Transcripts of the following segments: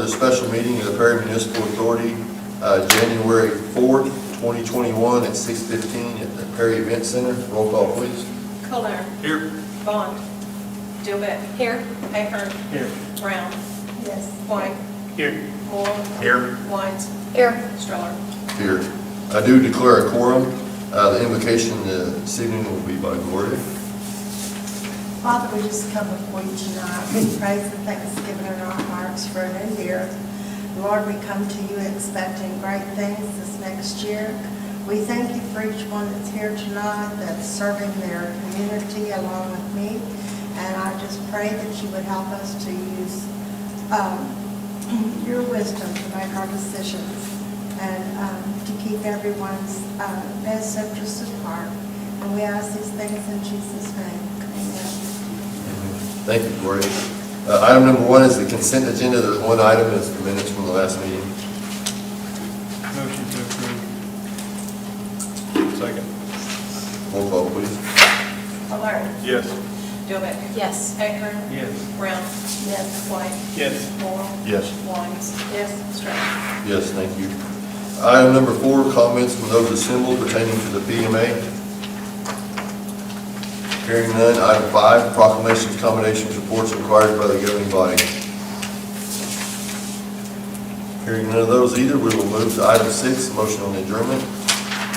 the special meeting of the Prairie Municipal Authority, January 4th, 2021 at 6:15 at the Prairie Event Center. Roll call, please. Colner. Here. Bond. Dilbeck. Here. Ahern. Here. Brown. Yes. White. Here. Moore. Here. Wines. Here. Stroller. Here. I do declare a quorum. The invocation this evening will be by Gloria. Father, we just come before you tonight. We praise and thanksgiving in our hearts for a new year. Lord, we come to you expecting great things this next year. We thank you for each one that's here tonight that's serving their community along with me. And I just pray that you would help us to use your wisdom to make our decisions and to keep everyone's best interests at heart. And we ask these things in Jesus' name. Amen. Thank you, Gloria. Item number 1 is the consent agenda. There's one item, it's the minutes from the last meeting. Motion to approve. Second. Roll call, please. Colner. Yes. Dilbeck. Yes. Ahern. Yes. Brown. Yes. White. Yes. Moore. Yes. Wines. Yes. Stroller. Yes, thank you. Item number 4, comments from those assembled pertaining to the PMA. Hearing none. Item 5, proclamations, commendations, reports required by the governing body. Hearing none of those either, we will move to item 6, motion on adjournment.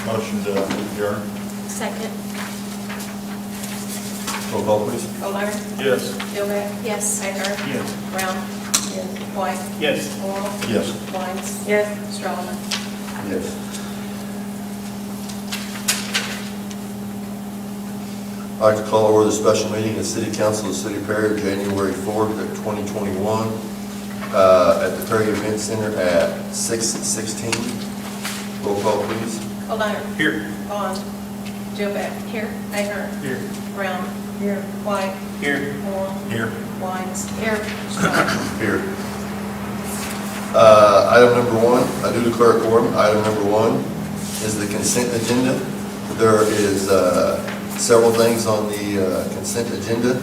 Motion to adjourn. Second. Roll call, please. Colner. Yes. Dilbeck. Yes. Ahern. Yes. Brown. Yes. White. Yes. Moore. Yes. Wines. Yes. Stroller. Yes. I'd like to call over the special meeting of the City Council of the City of Prairie, January 4th, 2021, at the Prairie Event Center at 6:16. Roll call, please. Colner. Here. Bond. Dilbeck. Here. Ahern. Here. Brown. Here. White. Here. Moore. Here. Wines. Here. Stroller. Here. Item number 1, I do declare a quorum. Item number 1 is the consent agenda. There is several things on the consent agenda.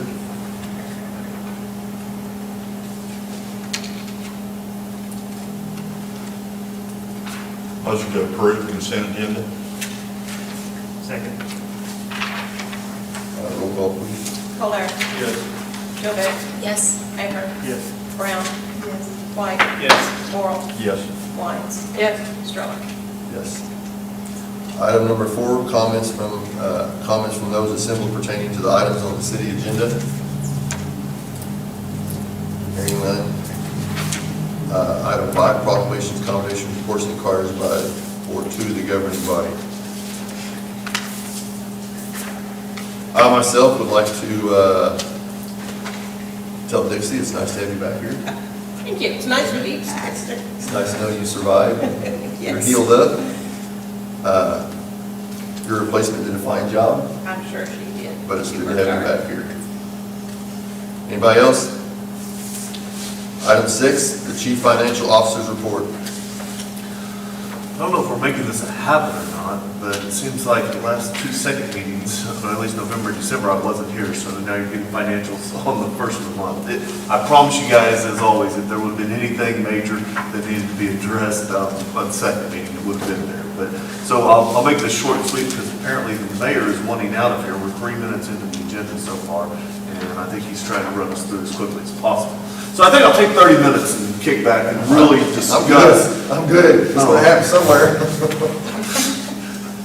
Motion to approve consent agenda. Second. Roll call, please. Colner. Yes. Dilbeck. Yes. Ahern. Yes. Yes. Brown. White. Yes. Moore. Yes. Wines. Yes. Stroller. Yes. Item number 4, comments from those assembled pertaining to the items on the city agenda. Hearing none. Item 5, proclamations, commendations, reports, and cards by or to the governing body. I myself would like to tell Dixie it's nice to have you back here. Thank you. It's nice to be back. It's nice to know you survived. You're Yes. healed up. Your replacement did a fine job, I'm sure she did. but it's She good to worked have you hard. back here. Anybody else? Item 6, the Chief Financial Officer's report. I don't know if we're making this a habit or not, but it seems like the last 2 second meetings, or at least November and December, I wasn't here, so now you're getting financials on the first of the month. I promise you guys, as always, if there would have been anything major that needed to be addressed on the second meeting, it would have been there. But so I'll make this short and sweet because apparently the mayor is wanting out of here. We're 3 minutes into the agenda so far, and I think he's trying to run us through as quickly as possible. So I think I'll take 30 minutes and kick back and really discuss. I'm good. It's going to happen somewhere.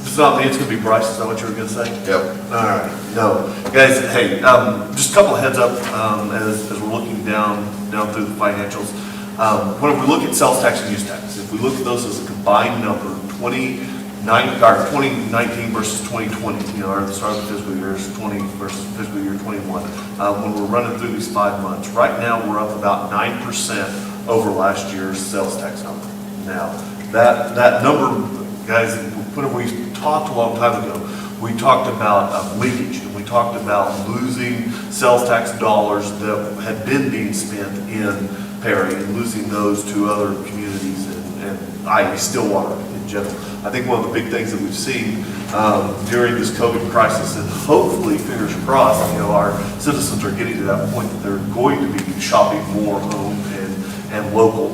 It's not me, it's going to be Bryce. Is that what you were going to say? Yep. All right. No, guys. Hey, just a couple of heads up as we're looking down through the financials. When we look at sales tax and use tax, if we look at those as a combined number, 2019 versus 2020, or the start of the fiscal year is 20 versus fiscal year 21. When we're running through these 5 months, right now we're up about 9% over last year's sales tax number. Now, that number, guys, whenever we talked a long time ago, we talked about leakage, and we talked about losing sales tax dollars that had been being spent in Prairie and losing those to other communities and i.e. Stillwater in general. I think one of the big things that we've seen during this COVID crisis, and hopefully, fingers crossed, our citizens are getting to that point that they're going to be shopping more home and local,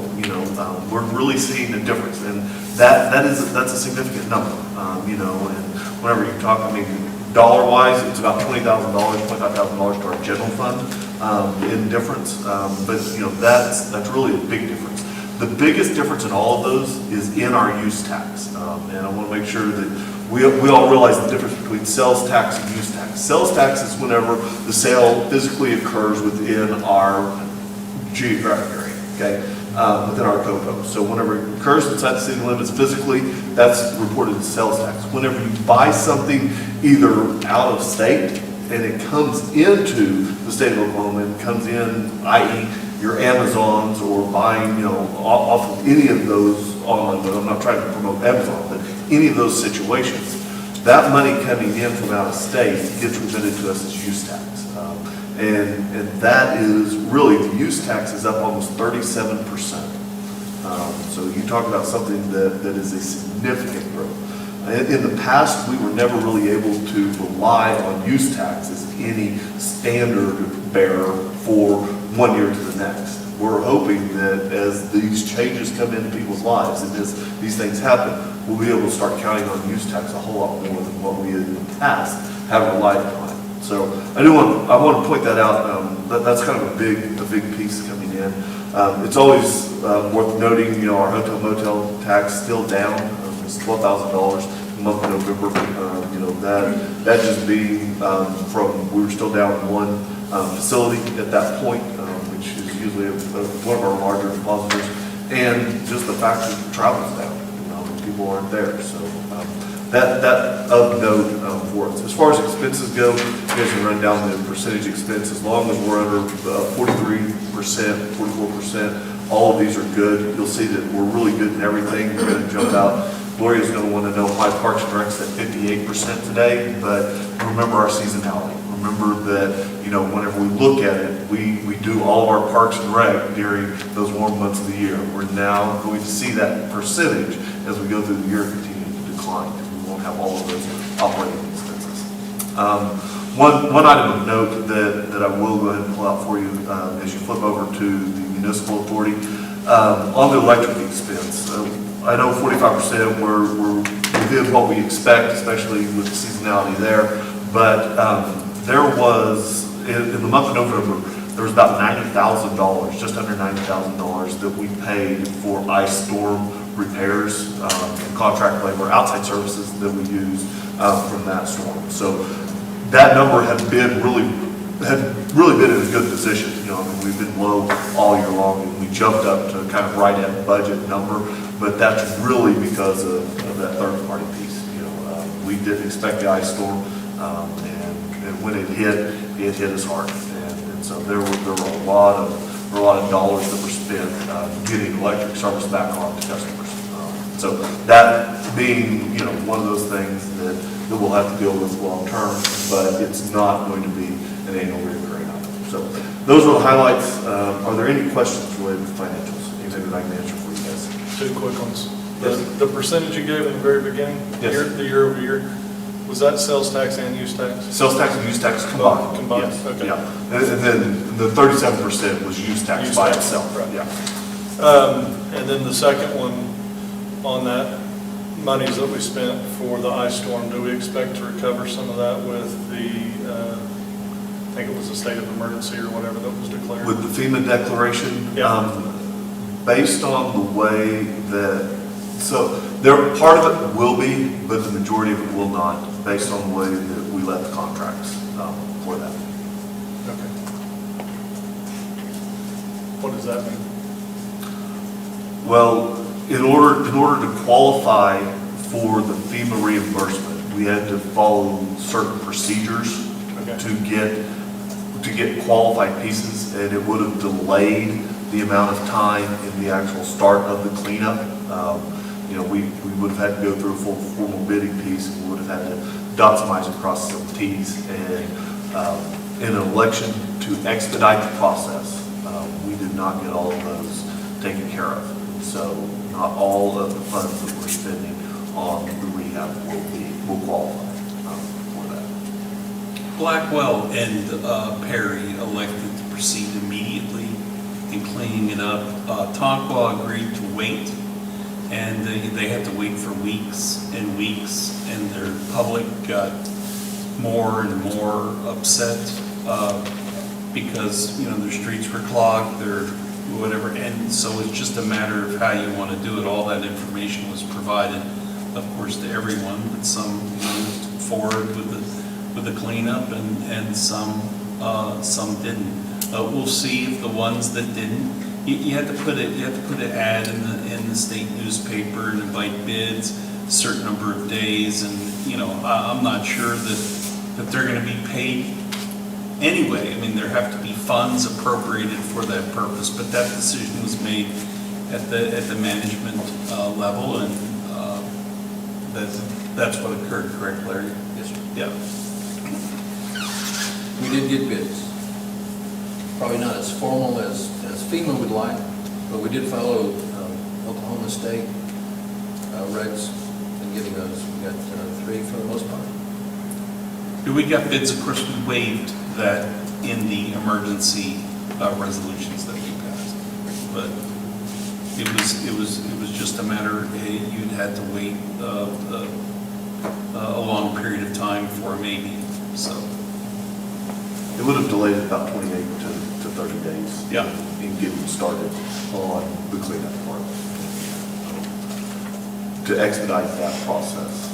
we're really seeing a difference, and that's a significant number, and whenever you talk, dollar-wise, it's about $20,000, $25,000 to our general fund, in difference, but, that's really a big difference. The biggest difference in all of those is in our use tax, and I want to make sure that we all realize the difference between sales tax and use tax. Sales tax is whenever the sale physically occurs within our geographic area, okay, within our code. So whenever it occurs inside the city limits physically, that's reported as sales tax. Whenever you buy something either out of state and it comes into the state of Oklahoma and comes in, i.e. your Amazons or buying, off of any of those online, but I'm not trying to promote Amazon, but any of those situations, that money coming in from out of state gets remitted to us as use tax. And that is really, the use tax is up almost 37%. So you talk about something that is a significant growth. In the past, we were never really able to rely on use tax as any standard bearer for 1 year to the next. We're hoping that as these changes come into people's lives and as these things happen, we'll be able to start counting on use tax a whole lot more than what we in the past have relied upon. So I want to point that out. That's kind of a big piece coming in. It's always worth noting, our hotel motel tax still down. It's $12,000 a month in November. That just being from, we were still down one facility at that point, which is usually one of our larger depositors, and just the fact that travel's down, and people aren't there. So that of note for us. As far as expenses go, you guys can run down the percentage expense. As long as we're under 43%, 44%, all of these are good. You'll see that we're really good in everything. We're going to jump out. Gloria's going to want to know why Parks and Rec's at 58% today, but remember our seasonality. Remember that, whenever we look at it, we do all of our Parks and Rec during those warm months of the year. We're now going to see that percentage as we go through the year continue to decline, because we won't have all of those operating expenses. One item of note that I will go ahead and pull out for you as you flip over to the Municipal Authority, on the electric expense. I know 45% we're within what we expect, especially with the seasonality there, but there was, in the month of November, there was about $90,000, just under $90,000 that we paid for ice storm repairs and contract labor, outside services that we used from that storm. So that number had really been in a good position. We've been low all year long, and we jumped up to kind of right at budget number, but that's really because of that third-party piece. We didn't expect the ice storm, and when it hit us hard, and so there were a lot of dollars that were spent getting electric service back on to customers. So that being one of those things that we'll have to deal with long term, but it's not going to be an annual recurring item. So those are the highlights. Are there any questions related to financials? Anything that I can answer for you guys? Two quick ones. Yes. The percentage you gave in the very beginning, Yes. the year over year, was that sales tax and use tax? Sales tax and use tax combined. Combined, Yes. okay. Yeah. And then the 37% was use tax Use by tax, itself. right. Yeah. And then the second one, on that monies that we spent for the ice storm, do we expect to recover some of that with the, I think it was a state of emergency or whatever that was declared? With the FEMA declaration, Yeah. based on the way that, so part of it will be, but the majority of it will not, based on the way that we let the contracts for that. Okay. What does that mean? Well, in order to qualify for the FEMA reimbursement, we had to follow certain procedures Okay. to get qualified pieces, and it would have delayed the amount of time in the actual start of the cleanup. We would have had to go through a full formal bidding piece, and we would have had to dot some i's and cross some t's, and in an election to expedite the process, we did not get all of those taken care of. So not all of the funds that we're spending on the rehab will qualify for that. Blackwell and Prairie elected to proceed immediately and cleaning it up. Tonkawa agreed to wait, and they had to wait for weeks and weeks, and their public got more and more upset because, you know, their streets were clogged, their whatever, and so it's just a matter of how you want to do it. All that information was provided, of course, to everyone, but some, you know, moved forward with the cleanup, and some didn't. We'll see if the ones that didn't, you have to put an ad in the state newspaper and invite bids, a certain number of days, and, you know, I'm not sure that they're going to be paid anyway. I mean, there have to be funds appropriated for that purpose, but that decision was made at the management level, and that's what occurred, correct, Larry? Yes, sir. Yeah. We did get bids. Probably not as formal as FEMA would like, but we did follow Oklahoma State regs in getting those. We got 3 for the most part. We got bids, of course, we waived that in the emergency resolutions that we passed, but it was just a matter, you'd had to wait a long period of time for a maybe, so. It would have delayed it about 28 to 30 days. Yeah. In getting started on the cleanup part. To expedite that process,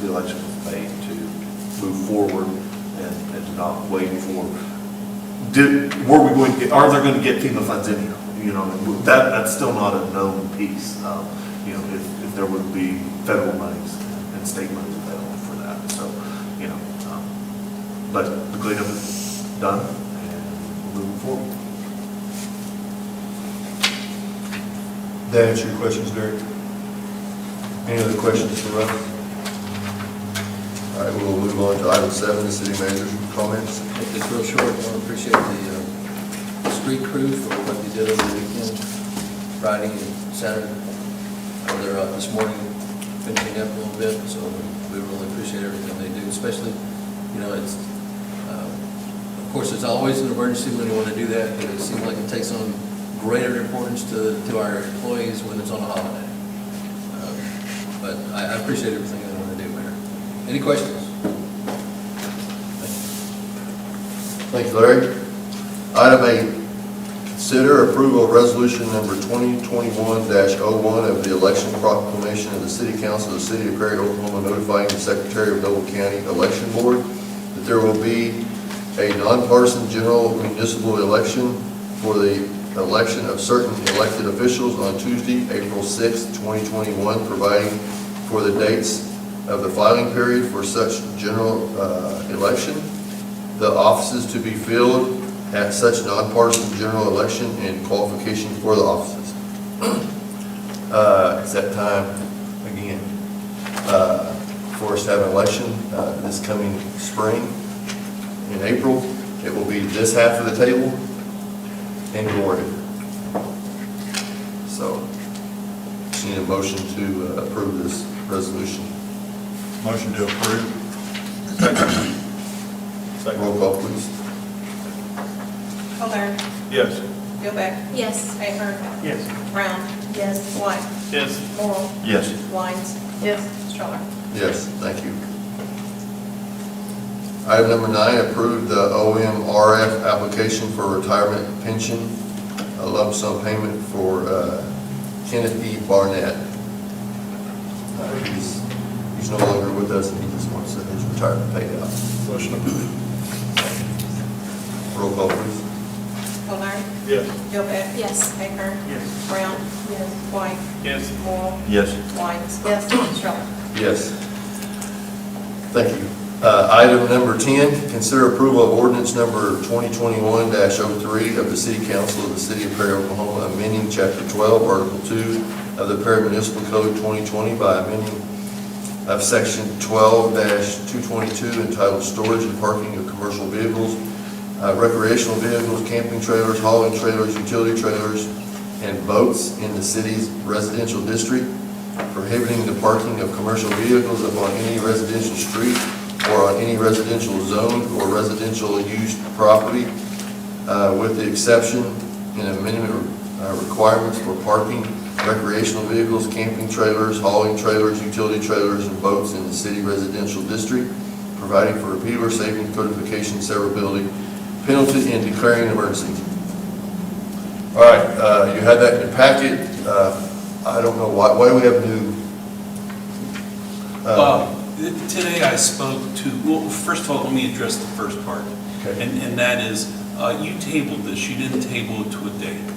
the election was made to move forward and to not wait for, were we going to get, are they going to get FEMA funds in here? You know, that's still not a known piece. You know, if there would be federal monies and state monies available for that. So, you know, but the cleanup is done and we're moving forward. That answer your questions, Derek? Any other questions for Russ? All right, we'll move on to item 7, the city manager's comments. It's real short. I want to appreciate the street crew for what they did over the weekend, Friday and Saturday. They're out this morning finishing up a little bit, so we really appreciate everything they do, especially, you know, it's, of course, it's always an emergency when you want to do that, but it seems like it takes on greater importance to our employees when it's on a holiday. But I appreciate everything they want to do, Mayor. Any questions? Thank you, Larry. Item 8, consider approval of resolution number 2021-01 of the election proclamation of the City Council of the City of Prairie, Oklahoma, notifying the Secretary of Noble County Election Board that there will be a nonpartisan general municipal election for the election of certain elected officials on Tuesday, April 6, 2021, providing for the dates of the filing period for such general election, the offices to be filled at such nonpartisan general election, and qualifications for the offices. It's that time again for us to have an election this coming spring in April. It will be this half of the table and Gordon. So, just need a motion to approve this resolution. Motion to approve. Second. Roll call, please. O'Leary. Yes. Gilbeck. Yes. Ahern. Yes. Brown. Yes. White. Yes. Morrow. Yes. Wines. Yes. Stroller. Yes, thank you. Item number 9, approve the OMRF application for retirement pension, a lump sum payment for Kenneth E. Barnett. He's no longer with us, and he just wants his retirement paid out. Motion approved. Roll call, please. O'Leary. Yes. Gilbeck. Yes. Ahern. Yes. Brown. Yes. White. Yes. Morrow. Yes. Wines. Yes. Stroller. Yes. Thank you. Item number 10, consider approval of ordinance number 2021-03 of the City Council of the City of Prairie, Oklahoma, amending Chapter 12, Article 2 of the Prairie Municipal Code 2020 by amending of Section 12-222 entitled Storage and Parking of Commercial Vehicles, Recreational Vehicles, Camping Trailers, Hauling Trailers, Utility Trailers, and Boats in the city's residential district, prohibiting the parking of commercial vehicles upon any residential street or on any residential zone or residential used property, with the exception and amendment requirements for parking, recreational vehicles, camping trailers, hauling trailers, utility trailers, and boats in the city residential district, providing for repeal or saving codification, severability, penalty, and declaring an emergency. All right, you had that in your packet. I don't know why do we have new? Today I spoke to, well, first of all, let me address the first part. Okay. And that is, you tabled this, you didn't table it to a date.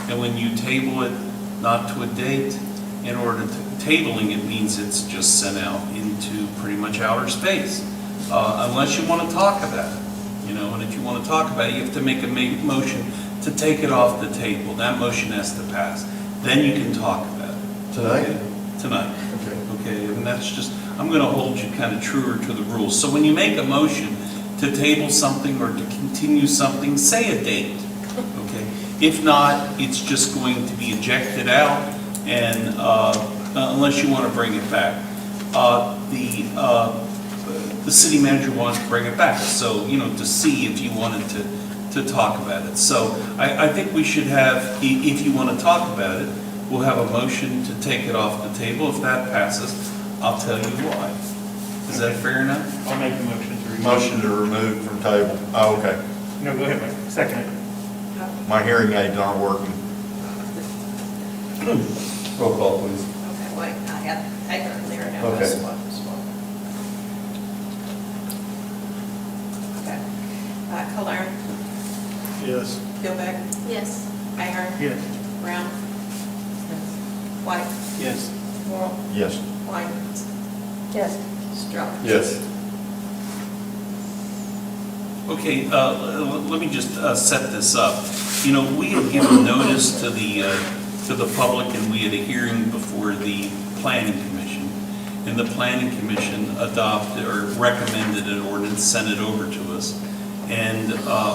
And when you table it not to a date, in order to, tabling it means it's just sent out into pretty much outer space. Unless you want to talk about it, and if you want to talk about it, you have to make a motion to take it off the table. That motion has to pass. Then you can talk about it. Tonight? Okay? Tonight. Okay. Okay, and that's just, I'm going to hold you kind of truer to the rules. So when you make a motion to table something or to continue something, say a date, okay? If not, it's just going to be ejected out, and unless you want to bring it back. The city manager wants to bring it back, so, to see if you wanted to talk about it. So I think we should have, if you want to talk about it, we'll have a motion to take it off the table. If that passes, I'll tell you why. Is that fair enough? I'll make the motion to remove. Motion to remove from table. Oh, okay. No, go ahead, Mike. Second it. My hearing aids aren't working. Roll call, please. Okay, wait, I had paper there now. Okay. Okay. Colern, Yes. Gilbeck, Yes. Ahern, Yes. Brown, White, Yes. Morrow, Yes. White, Yes. Stroller. Yes. Okay, let me just set this up. We had given notice to the public, and we had a hearing before the Planning Commission. And the Planning Commission adopted or recommended an ordinance, sent it over to us. And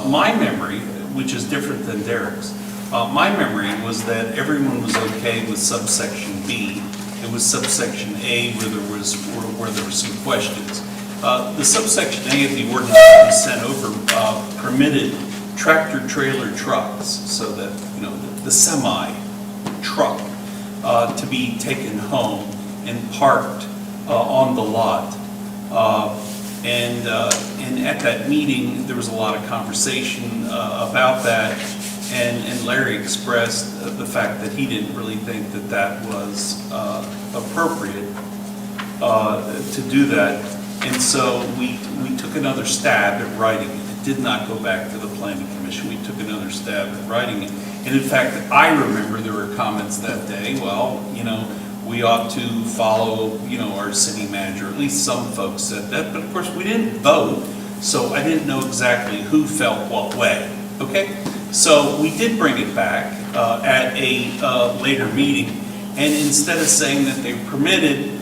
my memory, which is different than Derek's, my memory was that everyone was okay with subsection B. It was subsection A where there were some questions. The subsection A of the ordinance that we sent over permitted tractor trailer trucks, so that, the semi truck to be taken home and parked on the lot. And at that meeting, there was a lot of conversation about that, and Larry expressed the fact that he didn't really think that that was appropriate to do that. And so we took another stab at writing it. It did not go back to the Planning Commission. We took another stab at writing it. And in fact, I remember there were comments that day, well, we ought to follow, our city manager. At least some folks said that. But of course, we didn't vote, so I didn't know exactly who felt what way. Okay? So we did bring it back at a later meeting. And instead of saying that they permitted,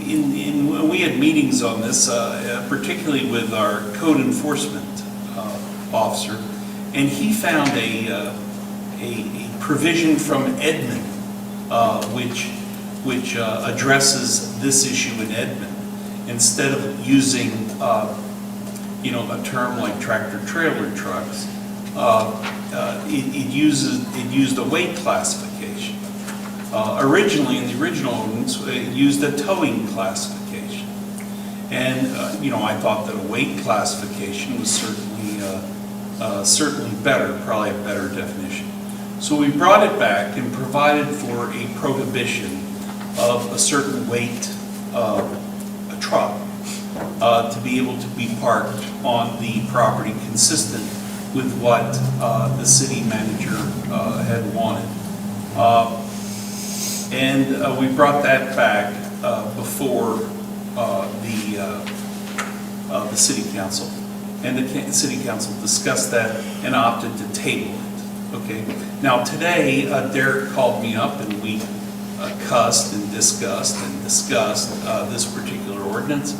when we had meetings on this, particularly with our code enforcement officer, and he found a provision from Edmund, which addresses this issue in Edmund. Instead of using, a term like tractor trailer trucks, it used a weight classification. Originally, in the original ordinance, it used a towing classification. And, I thought that a weight classification was certainly better, probably a better definition. So we brought it back and provided for a prohibition of a certain weight a truck to be able to be parked on the property consistent with what the city manager had wanted. And we brought that back before the city council. And the city council discussed that and opted to table it. Okay. Now today, Derek called me up and we cussed and discussed this particular ordinance.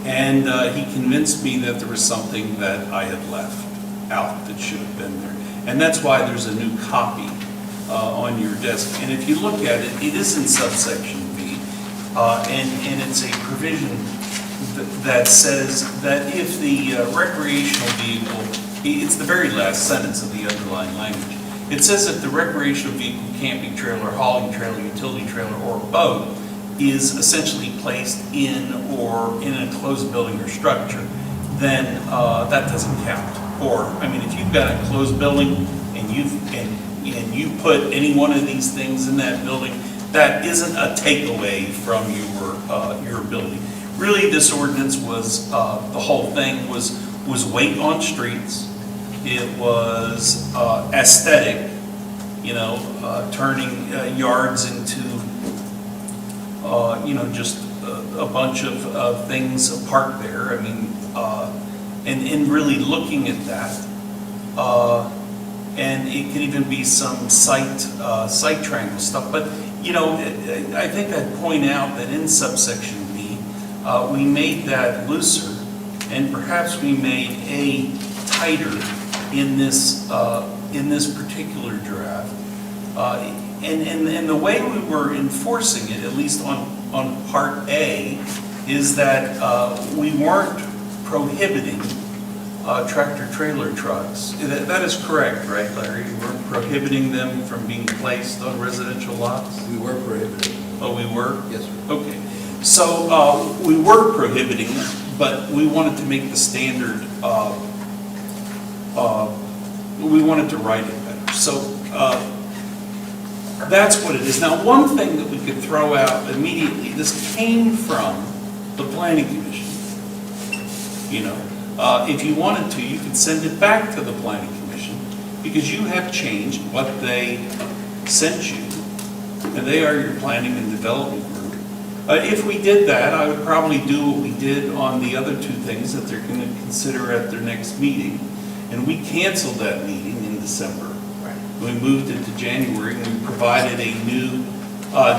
And he convinced me that there was something that I had left out that should have been there. And that's why there's a new copy on your desk. And if you look at it, it is in subsection B. And it's a provision that says that if the recreational vehicle it's the very last sentence of the underlying language. It says if the recreational vehicle, camping trailer, hauling trailer, utility trailer, or boat is essentially placed in or in an enclosed building or structure, then that doesn't count. Or, I mean, if you've got a closed building and you put any one of these things in that building, that isn't a takeaway from your building. Really, this ordinance was, the whole thing was weight on streets. It was aesthetic, turning yards into, just a bunch of things parked there. I mean, and really looking at that. And it could even be some site triangle stuff. But, I think I'd point out that in subsection B, we made that looser, and perhaps we made A tighter in this particular draft. And the way we were enforcing it, at least on Part A, is that we weren't prohibiting tractor-trailer trucks. That is correct, right, Larry? We weren't prohibiting them from being placed on residential lots? We were prohibiting. Oh, we were? Yes, sir. Okay. So we were prohibiting them, but we wanted to make the standard, we wanted to write it better. So that's what it is. Now, one thing that we could throw out immediately, this came from the Planning Commission. If you wanted to, you could send it back to the Planning Commission because you have changed what they sent you, and they are your planning and development group. If we did that, I would probably do what we did on the other two things that they're going to consider at their next meeting, and we canceled that meeting in December. We moved it to January, and we provided a new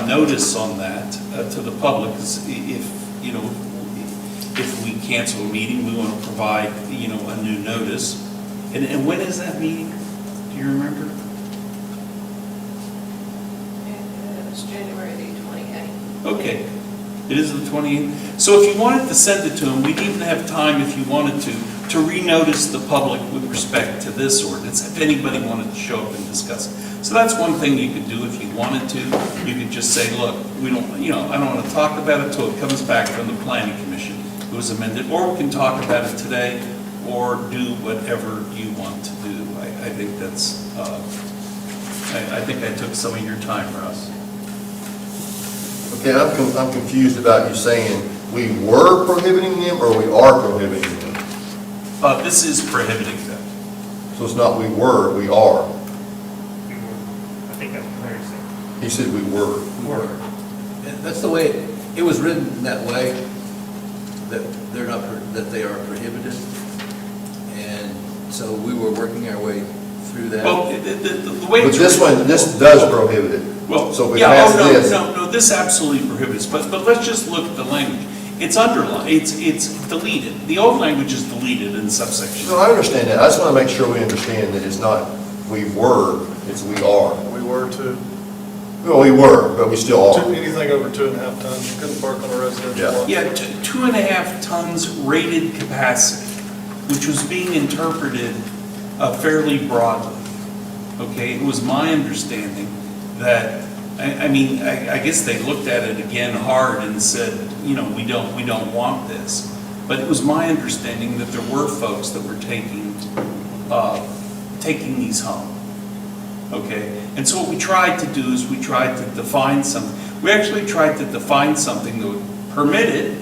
notice on that to the public. If we cancel a meeting, we want to provide, a new notice. And when is that meeting? Do you remember? It was January the 28th. Okay, it is the 28th. So if you wanted to send it to them, we'd even have time, if you wanted to renotice the public with respect to this ordinance, if anybody wanted to show up and discuss it. So that's one thing you could do if you wanted to. You could just say, look, we don't, I don't want to talk about it until it comes back from the Planning Commission. It was amended, or we can talk about it today, or do whatever you want to do. I think that's, I think I took some of your time, Russ. Okay, I'm confused about you saying we were prohibiting them or we are prohibiting them. This is prohibiting them. So it's not we were, we are. I think that's what Larry said. He said we were. We were. And that's the way, it was written that way, that they are prohibited. And so we were working our way through that. Well, the way But it's this written- one, this does prohibit it. Well, So if we yeah, pass oh, this. no, this absolutely prohibits, but let's just look at the language. It's underlined, it's deleted. The old language is deleted in subsection. No, I understand that. I just want to make sure we understand that it's not we were, it's we are. We were to, Well, we were, but we still are. anything over 2.5 tons, you couldn't park on a residential Yeah. lot. Yeah, 2.5 tons rated capacity, which was being interpreted fairly broadly. Okay, it was my understanding that, I guess they looked at it again hard and said, we don't want this. But it was my understanding that there were folks that were taking these home. Okay, and so what we tried to do is we tried to define something. We actually tried to define something that would permit it.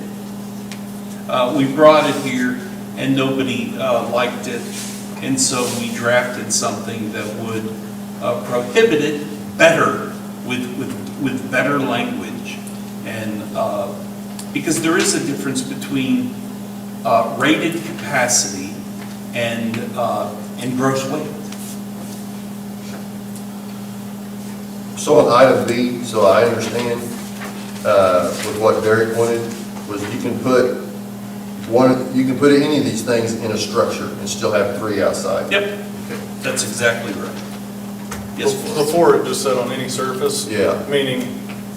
We brought it here and nobody liked it. And so we drafted something that would prohibit it better, with better language. And because there is a difference between rated capacity and gross weight. So on item B, so I understand, with what Derek wanted, was you can put any of these things in a structure and still have 3 outside. Yep, that's exactly right. Yes, Forrest? Before it just said on any surface. Yeah. Meaning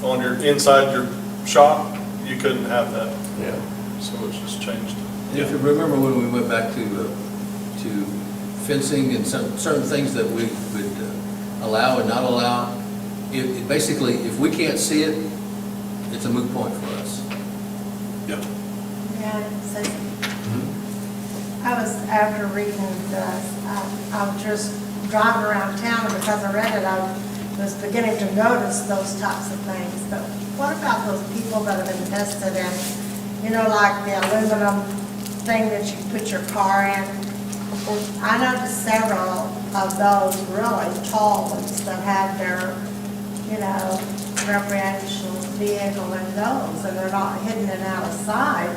on inside your shop, you couldn't have that, Yeah. so it's just changed. And if you remember when we went back to fencing and certain things that we would allow and not allow. Basically, if we can't see it, it's a moot point for us. Yep. Yeah, so I was, after reading this, I was just driving around town, and because I read it, I was beginning to notice those types of things. But what about those people that have invested in, you know, like the aluminum thing that you put your car in? I noticed several of those really tall ones that had their, you know, recreational vehicle in those, and they're not hidden and out of sight,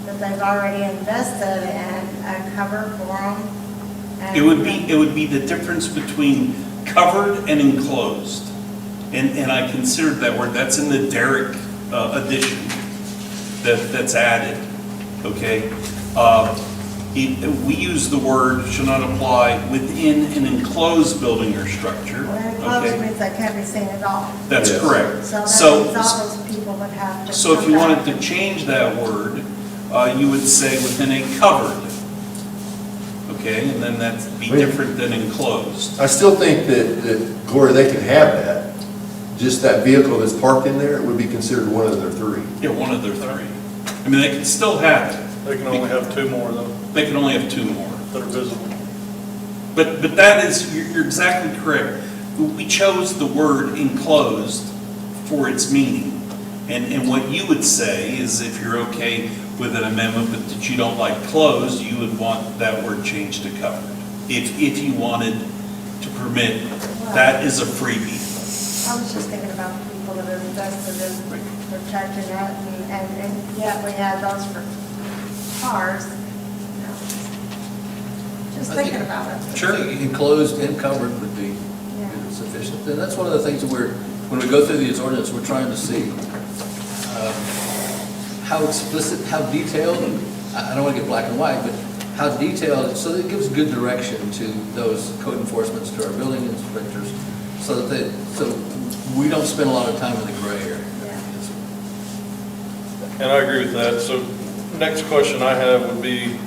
but they've already invested in a cover for them. It would be the difference between covered and enclosed. And I considered that word, that's in the Derrick edition that's added, okay? We use the word shall not apply within an enclosed building or structure. Well, enclosed okay? means they can't be seen at all. That's Yes. correct. So that So, means all those people would have to. so if come you back. wanted to change that word, you would say within a covered. Okay, and then that'd be different than enclosed. I still think that Gloria, they can have that. Just that vehicle that's parked in there would be considered one of their three. Yeah, one of their three. I mean, they can still have it. They can only have two more though, They can only have two more. that are visible. But that is, you're exactly correct. We chose the word enclosed for its meaning. And what you would say is if you're okay with an amendment, but that you don't like closed, you would want that word changed to covered. If you wanted to permit, that is a freebie. I was just thinking about the people that have invested in protecting it, and yet we had those for cars. You know, just I think- thinking about it. Sure. I think enclosed and covered would be Yeah. sufficient. And that's one of the things that when we go through these ordinances, we're trying to see how explicit, how detailed, I don't want to get black and white, but how detailed, so that it gives good direction to those code enforcements, to our building inspectors, so that so we don't spend a lot of time in the gray area. And I agree with that. So next question I have would be,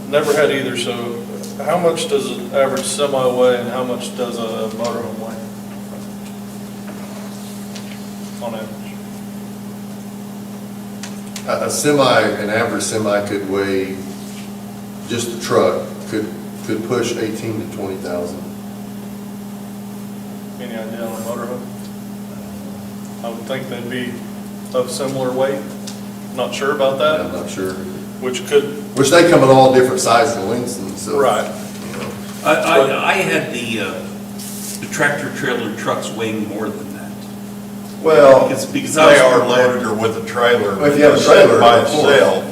never had either, so how much does an average semi weigh and how much does a motorhome weigh? On average. An average semi could weigh, just the truck, could push 18 to 20,000. Any idea on a motorhome? I would think they'd be of similar weight. Not sure about I'm that, not sure. which could, Which they come in all different sizes and lengths and so. right. You know. I had the tractor trailer trucks weighing more than that. Well, Because They I are was, loaded or with a trailer. Well, if you have a They're set trailer, by of course. itself,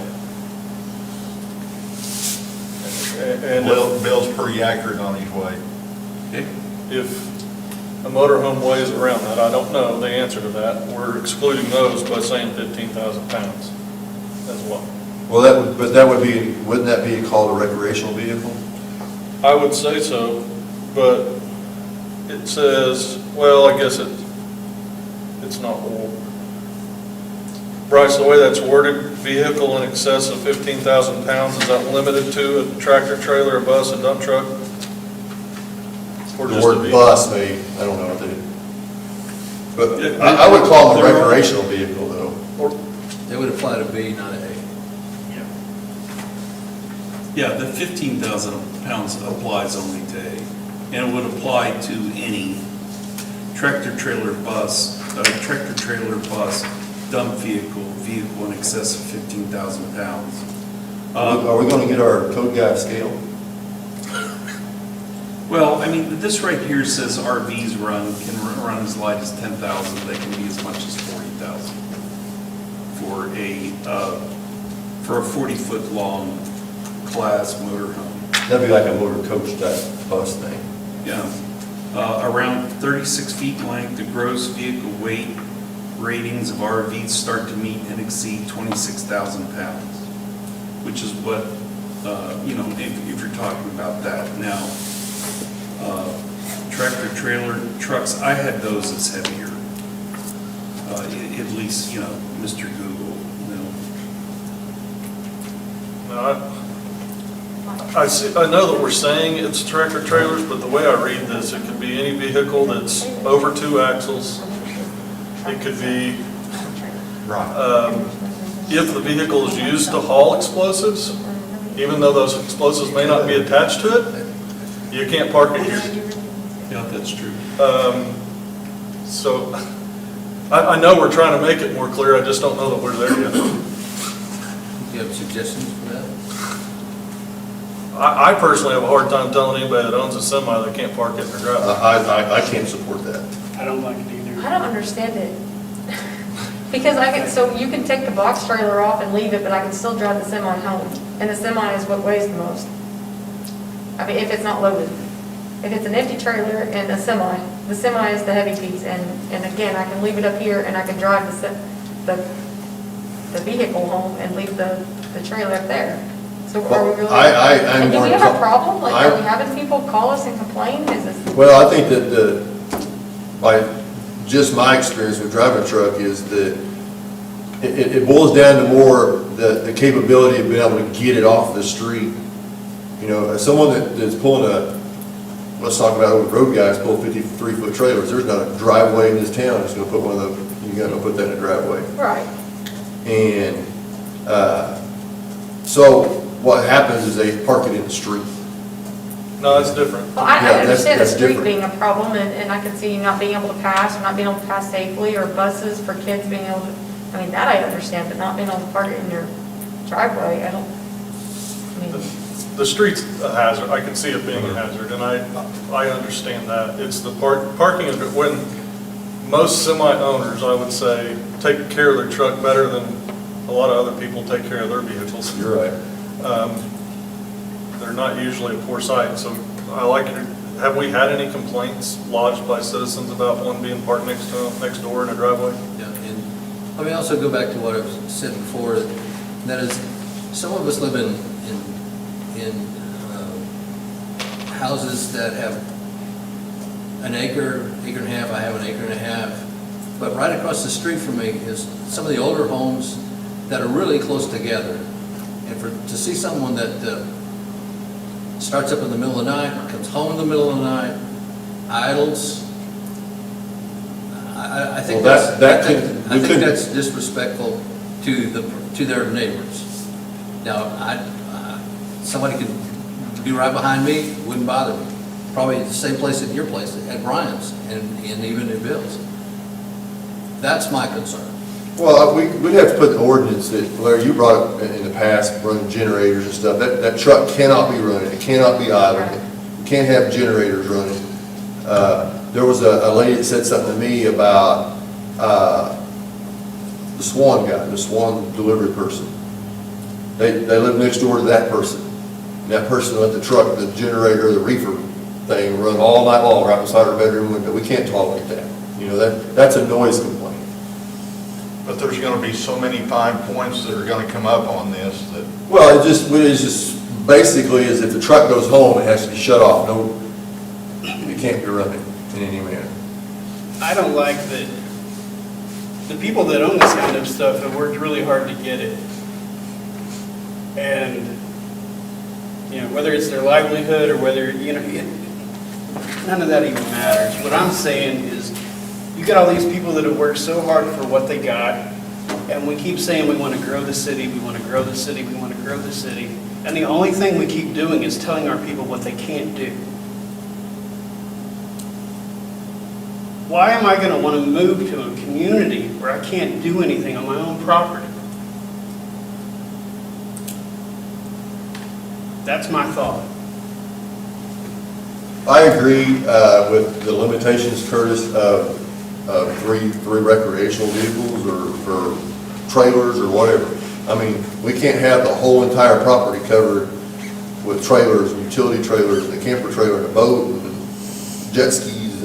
And Bill's pretty accurate on his weight. if a motorhome weighs around that, I don't know the answer to that. We're excluding those by saying 15,000 pounds as well. well, wouldn't that be called a recreational vehicle? I would say so, but it says, well, I guess it's not old. Bryce, the way that's worded, vehicle in excess of 15,000 pounds, is that limited to a tractor trailer, a bus, a dump truck? Or The just a word vehicle? bus, maybe, I don't know. But I would call them a recreational vehicle, though. They would apply to B, not A. yeah, the 15,000 pounds applies only to A. And it would apply to any tractor trailer bus, dump vehicle in excess of 15,000 pounds. Are we going to get our code guy scale? Well, I mean, this right here says RVs can run as light as 10,000, they can be as much as 40,000 for a 40-foot long class motorhome. That'd be like a motor coach type bus thing. Yeah. Around 36 feet in length, the gross vehicle weight ratings of RVs start to meet and exceed 26,000 pounds, which is what, if you're talking about that. Now, tractor trailer trucks, I had those as heavier. At least, Mr. Google, No, I see, I know that we're saying it's tractor trailers, but the way I read this, it could be any vehicle that's over 2 axles. It could be, if the vehicle is used to haul explosives, even though those explosives may not be attached to it, you can't park it here. Yeah, that's true. So, I know we're trying to make it more clear, I just don't know that we're there yet. Do you have suggestions for that? I personally have a hard time telling anybody that owns a semi they can't park it in their driveway. I can't support that. I don't like it either. I don't understand it. Because so you can take the box trailer off and leave it, but I can still drive the semi home. And the semi is what weighs the most. I mean, if it's not loaded. If it's an empty trailer and a semi, the semi is the heavy piece. And again, I can leave it up here and I can drive the vehicle home and leave the trailer up there. So are we really? I'm And do we more- have a problem? Like, are we I- having people call us and complain? Is this? Well, I think that by just my experience with driving a truck is that it boils down to more the capability of being able to get it off the street. You know, as someone that's pulling let's talk about it with road guys, pull 53-foot trailers, there's not a driveway in this town that's gonna put one of those, you're gonna put that in a driveway. Right. And, so what happens is they park it in the street. No, that's different. Well, I Yeah, that's- understand the that's street different. being a problem, and I can see not being able to pass, or not being able to pass safely, or buses for kids being able to, I mean, that I understand, but not being able to park it in your driveway, I mean, The street's a hazard, I can see it being a hazard, and I understand that. It's the parking, when most semi-owners, I would say, take care of their truck better than a lot of other people take care of their vehicles. You're right. They're not usually a poor sight, so I like it. Have we had any complaints lodged by citizens about one being parked next door in a driveway? Yeah, and let me also go back to what I've said before, that is, some of us live in houses that have an acre, acre and a half. I have an acre and a half. But right across the street from me is some of the older homes that are really close together. And to see someone that starts up in the middle of the night, comes home in the middle of the night, idles, I think Well, that's, we I think could- that's disrespectful to their neighbors. Now, somebody could be right behind me, wouldn't bother me. Probably the same place at your place, at Brian's, and even at Bill's. That's my concern. Well, we'd have to put the ordinance that, Larry, you brought up in the past, running generators and stuff. That truck cannot be running, it cannot be idling. You can't have generators running. There was a lady that said something to me about the Swan guy, the Swan delivery person. They live next door to that person. And that person let the truck, the generator, the reefer thing run all night long right beside our bedroom window. We can't tolerate that. You know, that's a noise complaint. But there's gonna be so many fine points that are gonna come up on this that, Well, it's just basically is if the truck goes home, it has to be shut off. No, it can't be running in any manner. I don't like that the people that own this kind of stuff have worked really hard to get it. And, you know, whether it's their livelihood or whether, you know, none of that even matters. What I'm saying is, you got all these people that have worked so hard for what they got, and we keep saying we want to grow the city, we want to grow the city, we want to grow the city, and the only thing we keep doing is telling our people what they can't do. Why am I going to want to move to a community where I can't do anything on my own property? That's my thought. I agree with the limitations, Curtis, of three recreational vehicles or trailers or whatever. I mean, we can't have the whole entire property covered with trailers, and utility trailers, and a camper trailer, and a boat, and jet skis,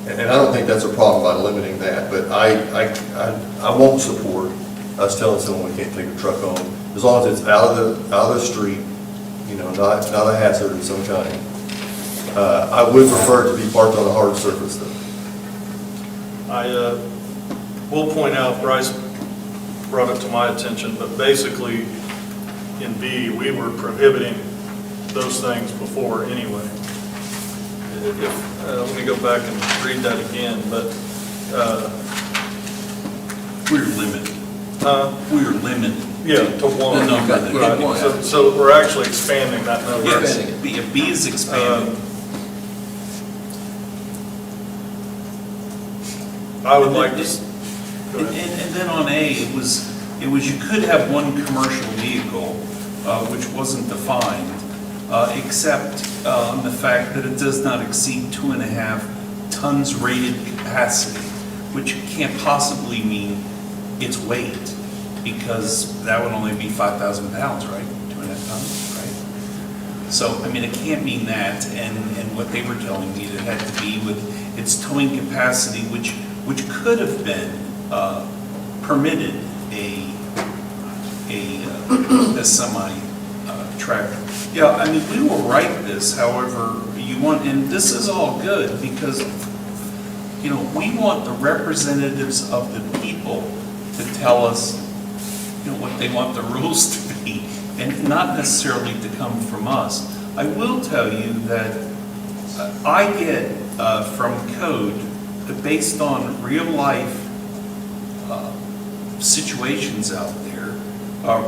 and I don't think that's a problem by limiting that, but I won't support us telling someone we can't take a truck home, as long as it's out of the street, you know, not a hazard of some kind. I would prefer it to be parked on a hard surface though. I will point out, Bryce brought it to my attention, but basically, in B, we were prohibiting those things before anyway. Let me go back and read that again, but, We're limited. We're limited. yeah, to one. The number that- Right. one. So we're actually expanding that number. Yes, B is expanded. I would like to, go And, ahead. and then on A, it was, you could have one commercial vehicle, which wasn't defined, except the fact that it does not exceed 2.5 tons rated capacity, which can't possibly mean its weight, because that would only be 5,000 pounds, right? 2.5 tons, right? So, I mean, it can't mean that, and what they were telling me, it had to be with its towing capacity, which could have been permitted a semi tractor. Yeah, I mean, we will write this however you want, and this is all good because, you know, we want the representatives of the people to tell us, you know, what they want the rules to be, and not necessarily to come from us. I will tell you that I get from code, based on real life situations out there,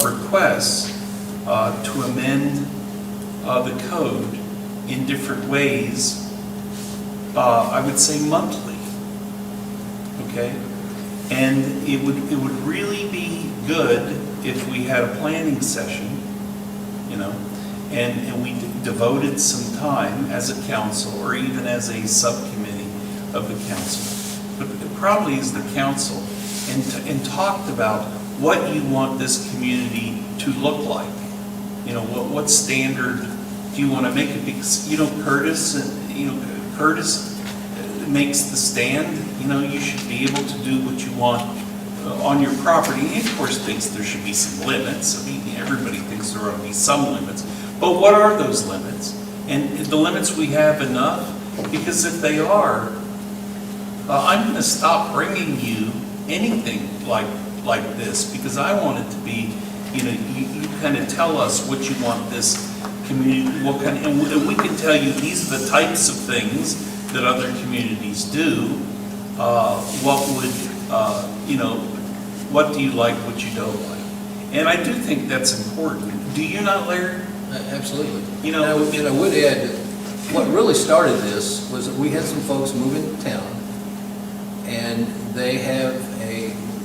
requests to amend the code in different ways, I would say monthly, okay? And it would really be good if we had a planning session, you know, and we devoted some time as a council or even as a subcommittee of the council, but it probably is the council, and talked about what you want this community to look like. You know, what standard do you want to make it? Because, you know, Curtis makes the stand. You know, you should be able to do what you want on your property. He, of course, thinks there should be some limits. I mean, everybody thinks there ought to be some limits. But what are those limits? And the limits we have enough? Because if they are, I'm going to stop bringing you anything like this, because I want it to be, you know, you kind of tell us what you want this community, what kind, and we can tell you these are the types of things that other communities do. What would, you know, what do you like, what you don't like? And I do think that's important. Do you not, Larry? Absolutely. You know, and I would add that what really started this was that we had some folks move into town, and they have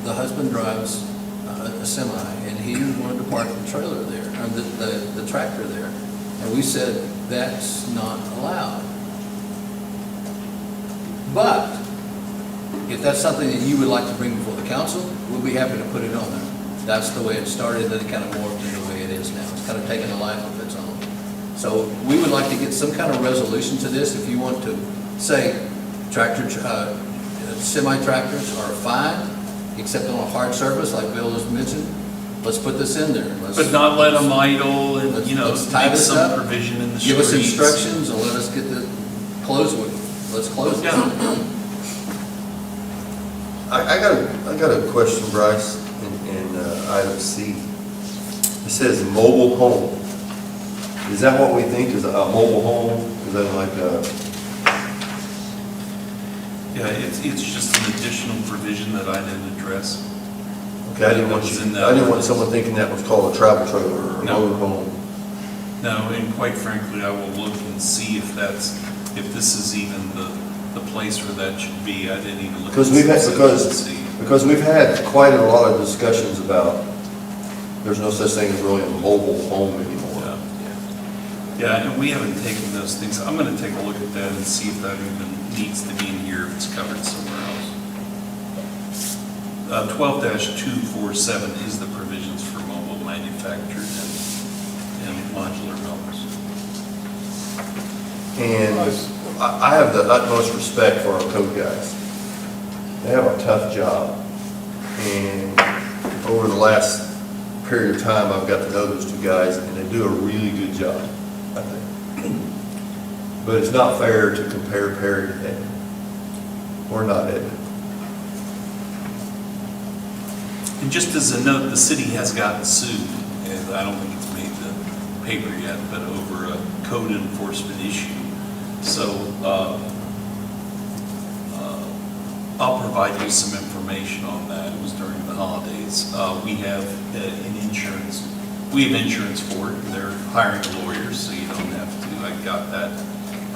the husband drives a semi, and he wanted to park the trailer there, or the tractor there. And we said, that's not allowed. But if that's something that you would like to bring before the council, we'll be happy to put it on there. That's the way it started, and it kind of morphed into the way it is now. It's kind of taken a life of its own. So we would like to get some kind of resolution to this. If you want to say semi-tractors are fine, except on a hard surface, like Bill just mentioned, let's put this in there. but not let them idle, and, you know, Let's tie make this some up, provision in the streets. give us instructions, and let us get the, let's close it. Yeah. I got a question, Bryce, in item C. It says mobile home. Is that what we think is a mobile home? Is that like a? Yeah, it's just an additional provision that I didn't address. Okay, I didn't want someone thinking that was called a travel trailer or a No. motor home. No, and quite frankly, I will look and see if this is even the place where that should be. I didn't even look. Because we've had quite a lot of discussions about there's no such thing as really a mobile home anymore. Yeah, and we haven't taken those things. I'm going to take a look at that and see if that even needs to be in here, if it's covered somewhere else. 12-247 is the provisions for mobile manufactured and modular homes. And I have the utmost respect for our code guys. They have a tough job. And over the last period of time, I've got to know those two guys, and they do a really good job, I think. But it's not fair to compare Perry to Edmond. We're not Edmond. And just as a note, the city has gotten sued, and I don't think it's paper yet, but over a code enforcement issue. So I'll provide you some information on that. It was during the holidays. We have an insurance, we have insurance for it. They're hiring lawyers, so you don't have to. I got that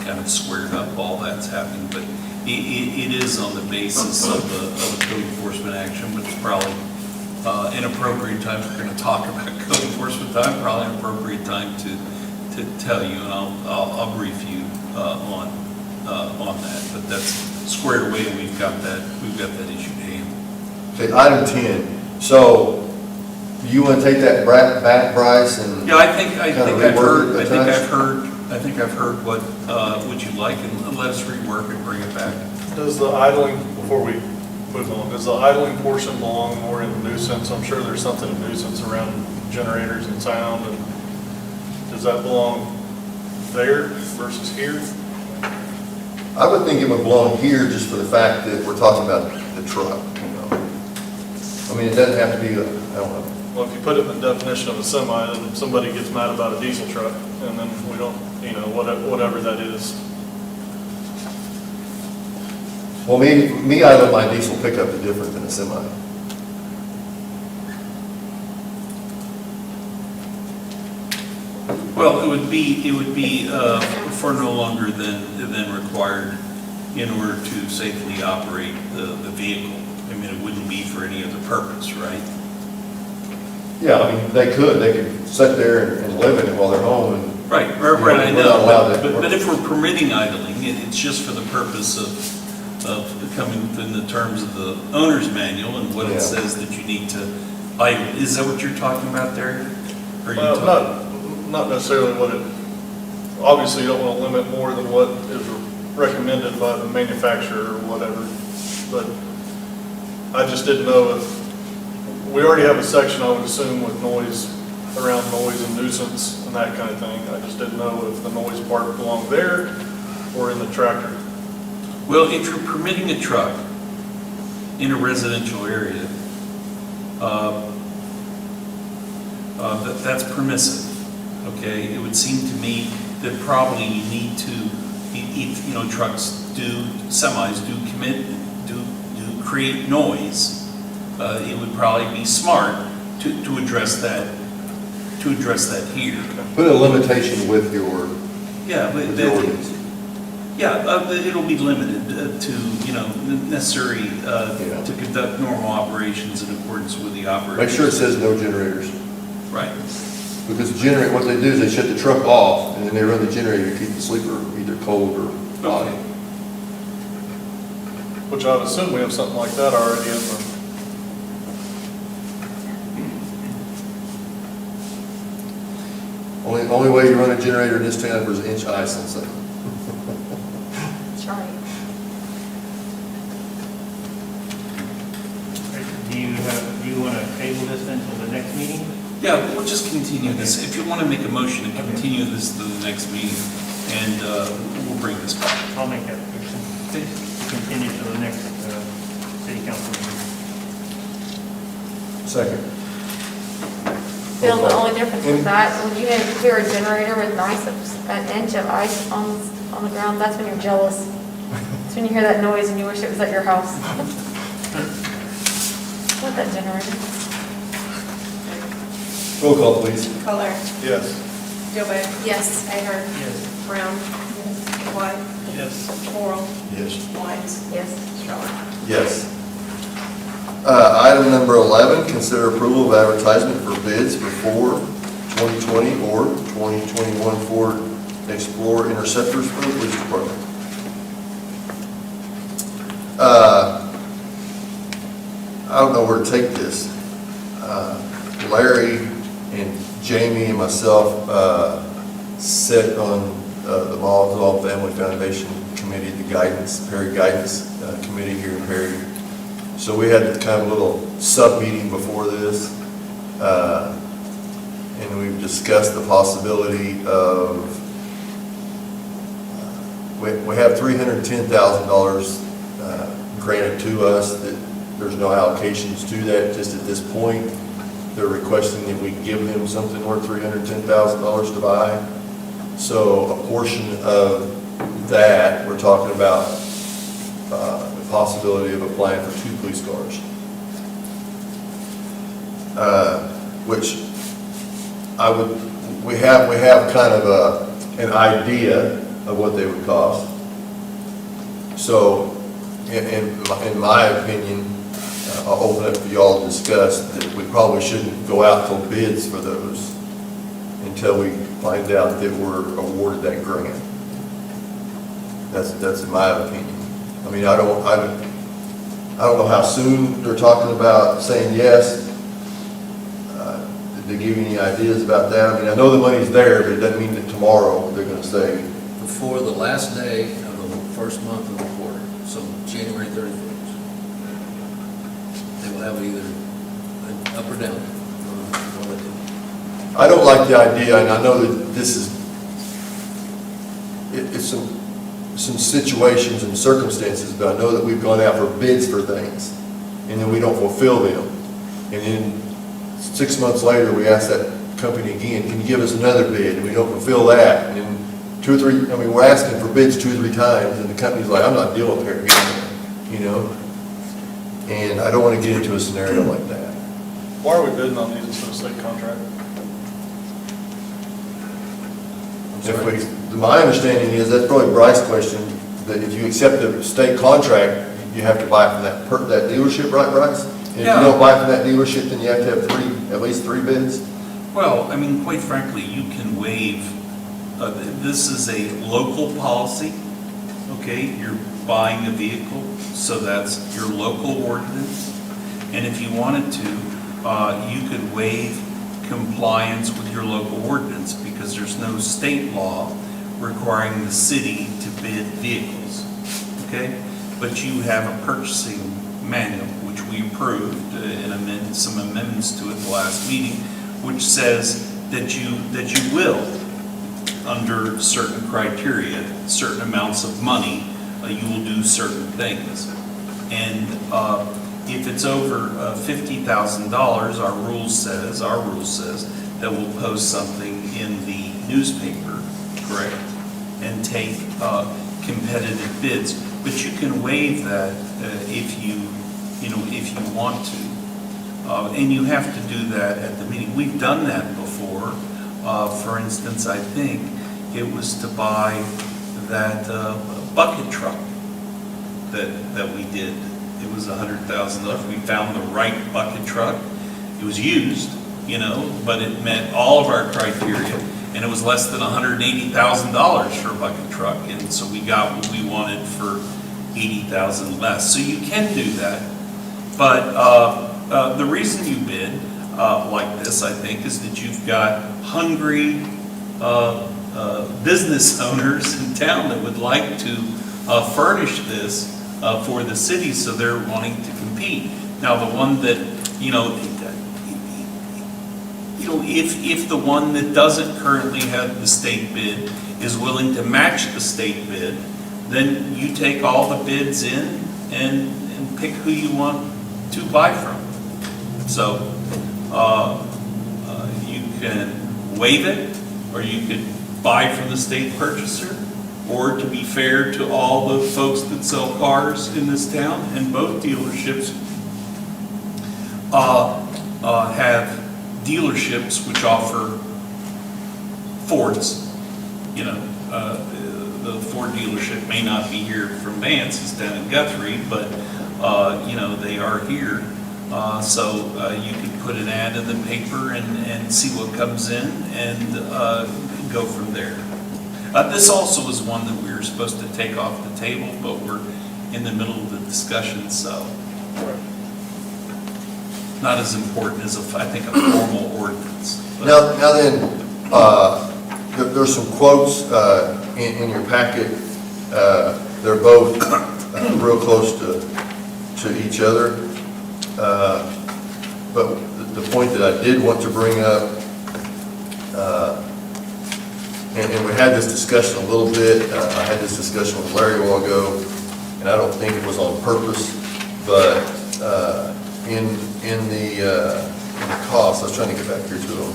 kind of squared up, all that's happening. But it is on the basis of a code enforcement action, but it's probably an appropriate time. If we're going to talk about code enforcement time, probably an appropriate time to tell you, and I'll brief you on that. But that's squared away, and we've got that issue to handle. Okay, item 10. So you want to take that back, Bryce, and Yeah, I think I've heard what you'd like, and let us rework and bring it back. Does the idling, before we move on, does the idling portion belong more in nuisance? I'm sure there's something in nuisance around generators and sound, and does that belong there versus here? I would think it would belong here just for the fact that we're talking about the truck, you know. I mean, it doesn't have to be, I don't know. Well, if you put it in the definition of a semi, then somebody gets mad about a diesel truck, and then we don't, you know, whatever that is. Well, me, I love my diesel pickup is different than a semi. Well, it would be for no longer than required in order to safely operate the vehicle. I mean, it wouldn't be for any other purpose, right? Yeah, I mean, they could sit there and live in it while they're home and. Right, I We're not know, allowed that. but if we're permitting idling, it's just for the purpose of coming within the terms of the owner's manual and what Yeah. it says that you need to idle. Is that what you're talking about there? Or are you Well, talking- not necessarily what it, obviously you don't want to limit more than what is recommended by the manufacturer or whatever, but I just didn't know if, we already have a section, I would assume, with noise, around noise and nuisance and that kind of thing. I just didn't know if the noise part belonged there or in the tractor. Well, if you're permitting a truck in a residential area, that's permissive, okay? It would seem to me that probably you need to, you know, trucks semis do create noise. It would probably be smart to address that here. Put a limitation with your, Yeah, but with the ordinance. yeah, it'll be limited to, you know, necessary Yeah. to conduct normal operations in accordance with the operation. Make sure it says no generators. Right. Because what they do is they shut the truck off and then they run the generator to keep the sleeper either cold or hot. Okay. Which I would assume we have something like that already in the, Only way you run a generator in this town is 1 inch ice on something. That's right. Do you want to table this until the next meeting? Yeah, we'll just continue this. If you want to make a motion to continue this to the next meeting, and we'll bring this back. I'll make that motion. Continue to the next city council meeting. Second. Bill, the only difference with that, when you hear a generator with an inch of ice on the ground, that's when you're jealous. It's when you hear that noise and you wish it was at your house. Not that generator. Roll call, please. Kohler. yes. Gilbert. Yes. Ahern. Yes. Brown. White. Yes. Oral. Yes. Wise. Yes. Stroller. Yes. Item number 11, consider approval of advertisement for bids for Ford 2020 or 2021 Ford Explorer Interceptors for the police department. I don't know where to take this. Larry and Jamie and myself sit on the Motorhome Family Foundation Committee, the Prairie Guidance Committee here in Prairie. So we had kind of a little sub-meeting before this, and we've discussed the possibility of, we have $310,000 granted to us, that there's no allocations to that just at this point. they're requesting that we give them something worth $310,000 to buy. So a portion of that, we're talking about the possibility of applying for 2 police cars. Which we have kind of an idea of what they would cost. So, in my opinion, I'll open it for y'all to discuss, that we probably shouldn't go out for bids for those until we find out that we're awarded that grant. That's in my opinion. I mean, I don't know how soon they're talking about saying yes. Did they give you any ideas about that? I mean, I know the money's there, but it doesn't mean that tomorrow they're gonna say, Before the last day of the first month of the quarter, so January 31st, they will have either an up or down. One of the two. I don't like the idea, and I know that this is, it's some situations and circumstances, but I know that we've gone out for bids for things, and then we don't fulfill them. And then 6 months later, we ask that company again, can you give us another bid? And we don't fulfill that. And then 2 or 3, I mean, we're asking for bids 2 or 3 times, and the company's like, I'm not dealing with Prairie, you know? And I don't want to get into a scenario like that. Why are we bidding on these instead of state contract? My understanding is, that's probably Bryce's question, that if you accept the state contract, you have to buy from that dealership, right, Bryce? And if you don't buy from that dealership, then you have to have at least 3 bids? Well, I mean, quite frankly, you can waive, this is a local policy, okay? You're buying a vehicle, so that's your local ordinance. And if you wanted to, you could waive compliance with your local ordinance because there's no state law requiring the city to bid vehicles, okay? But you have a purchasing manual, which we approved and some amendments to it the last meeting, which says that you will, under certain criteria, certain amounts of money, you will do certain things. And if it's over $50,000, our rule says that we'll post something in the newspaper, correct? And take competitive bids. But you can waive that if you want to. And you have to do that at the meeting. We've done that before. For instance, I think it was to buy that bucket truck that we did. It was $100,000. We found the right bucket truck. It was used, but it met all of our criteria, and it was less than $180,000 for a bucket truck, and so we got what we wanted for $80,000 less. So you can do that, but the reason you bid like this, I think, is that you've got hungry business owners in town that would like to furnish this for the city, so they're wanting to compete. Now, the one that, if the one that doesn't currently have the state bid is willing to match the state bid, then you take all the bids in and pick who you want to buy from. So you can waive it, or you could buy from the state purchaser, or to be fair to all the folks that sell cars in this town, and both dealerships have dealerships which offer Fords. The Ford dealership may not be here from Vance, it's down in Guthrie, but they are here. So you could put an ad in the paper and see what comes in and go from there. This also is one that we were supposed to take off the table, but we're in the middle of the discussion, so not as important as I think a formal ordinance. Now then, there's some quotes in your packet. They're both real close to each other. But the point that I did want to bring up, and we had this discussion a little bit. I had this discussion with Larry a while ago, and I don't think it was on purpose, but in the the cost, I was trying to get back here to them.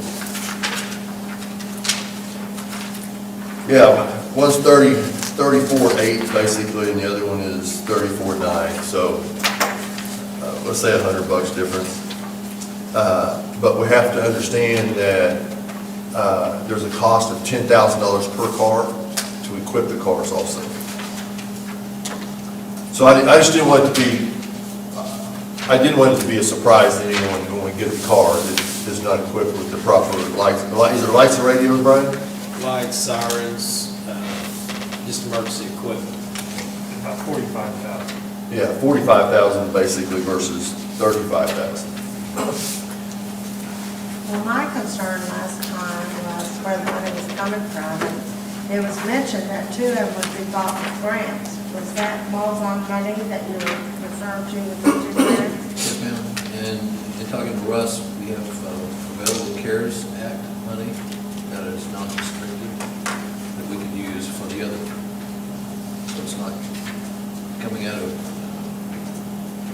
Yeah, one's 34.8 basically, and the other one is 34.9, so let's say $100 difference. But we have to understand that there's a cost of $10,000 per car to equip the cars also. So I just didn't want it to be, I didn't want it to be a surprise to anyone when we get a car that is not equipped with the proper lights. Is there lights and radios, Brian? Lights, sirens, just emergency equipment. About 45,000. Yeah, 45,000 basically versus 35,000. Well, my concern last time was where the money was coming from. And it was mentioned that 2 of them would be bought with grants. Was that on money that you were referring to with the 2 grants? Yes, ma'am. And in talking to Russ, we have available CARES Act money that is not restricted that we can use for the other. So it's not coming out of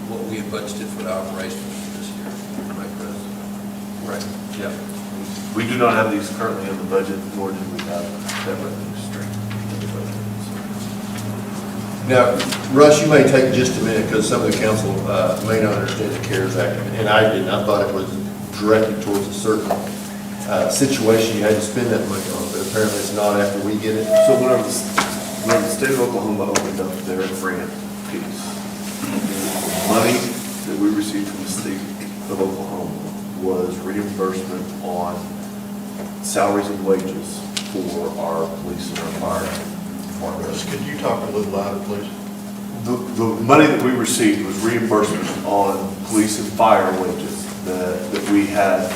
what we had budgeted for the operations this year. Right, President? Right, yeah. We do not have these currently in the budget, nor did we have that revenue stream in the budget. Now, Russ, you may take just a minute because some of the council may not understand the CARES Act, and I didn't. I thought it was directed towards a certain situation you had to spend that money on, but apparently it's not after we get it. So whenever the state of Oklahoma opened up their grant piece, the money that we received from the state of Oklahoma was reimbursement on salaries and wages for our police and our fire departments. Could you talk a little louder, please? The money that we received was reimbursement on police and fire wages that we had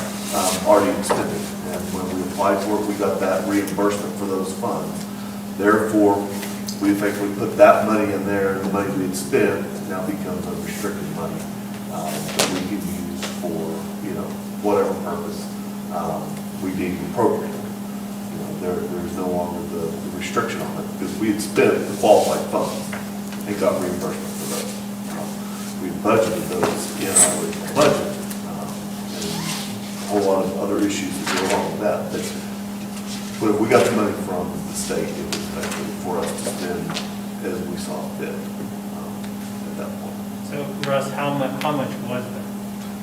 already expended. And when we applied for it, we got that reimbursement for those funds. Therefore, we effectively put that money in there, and the money we had spent now becomes unrestricted money that we can use for, whatever purpose we deem appropriate. There's no longer the restriction on it, because we had spent the qualified funds and got reimbursement for those. We budgeted those in our budget, and a whole lot of other issues that go along with that. But if we got the money from the state, it was actually for us to spend as we saw fit at that point. So Russ, how much was that?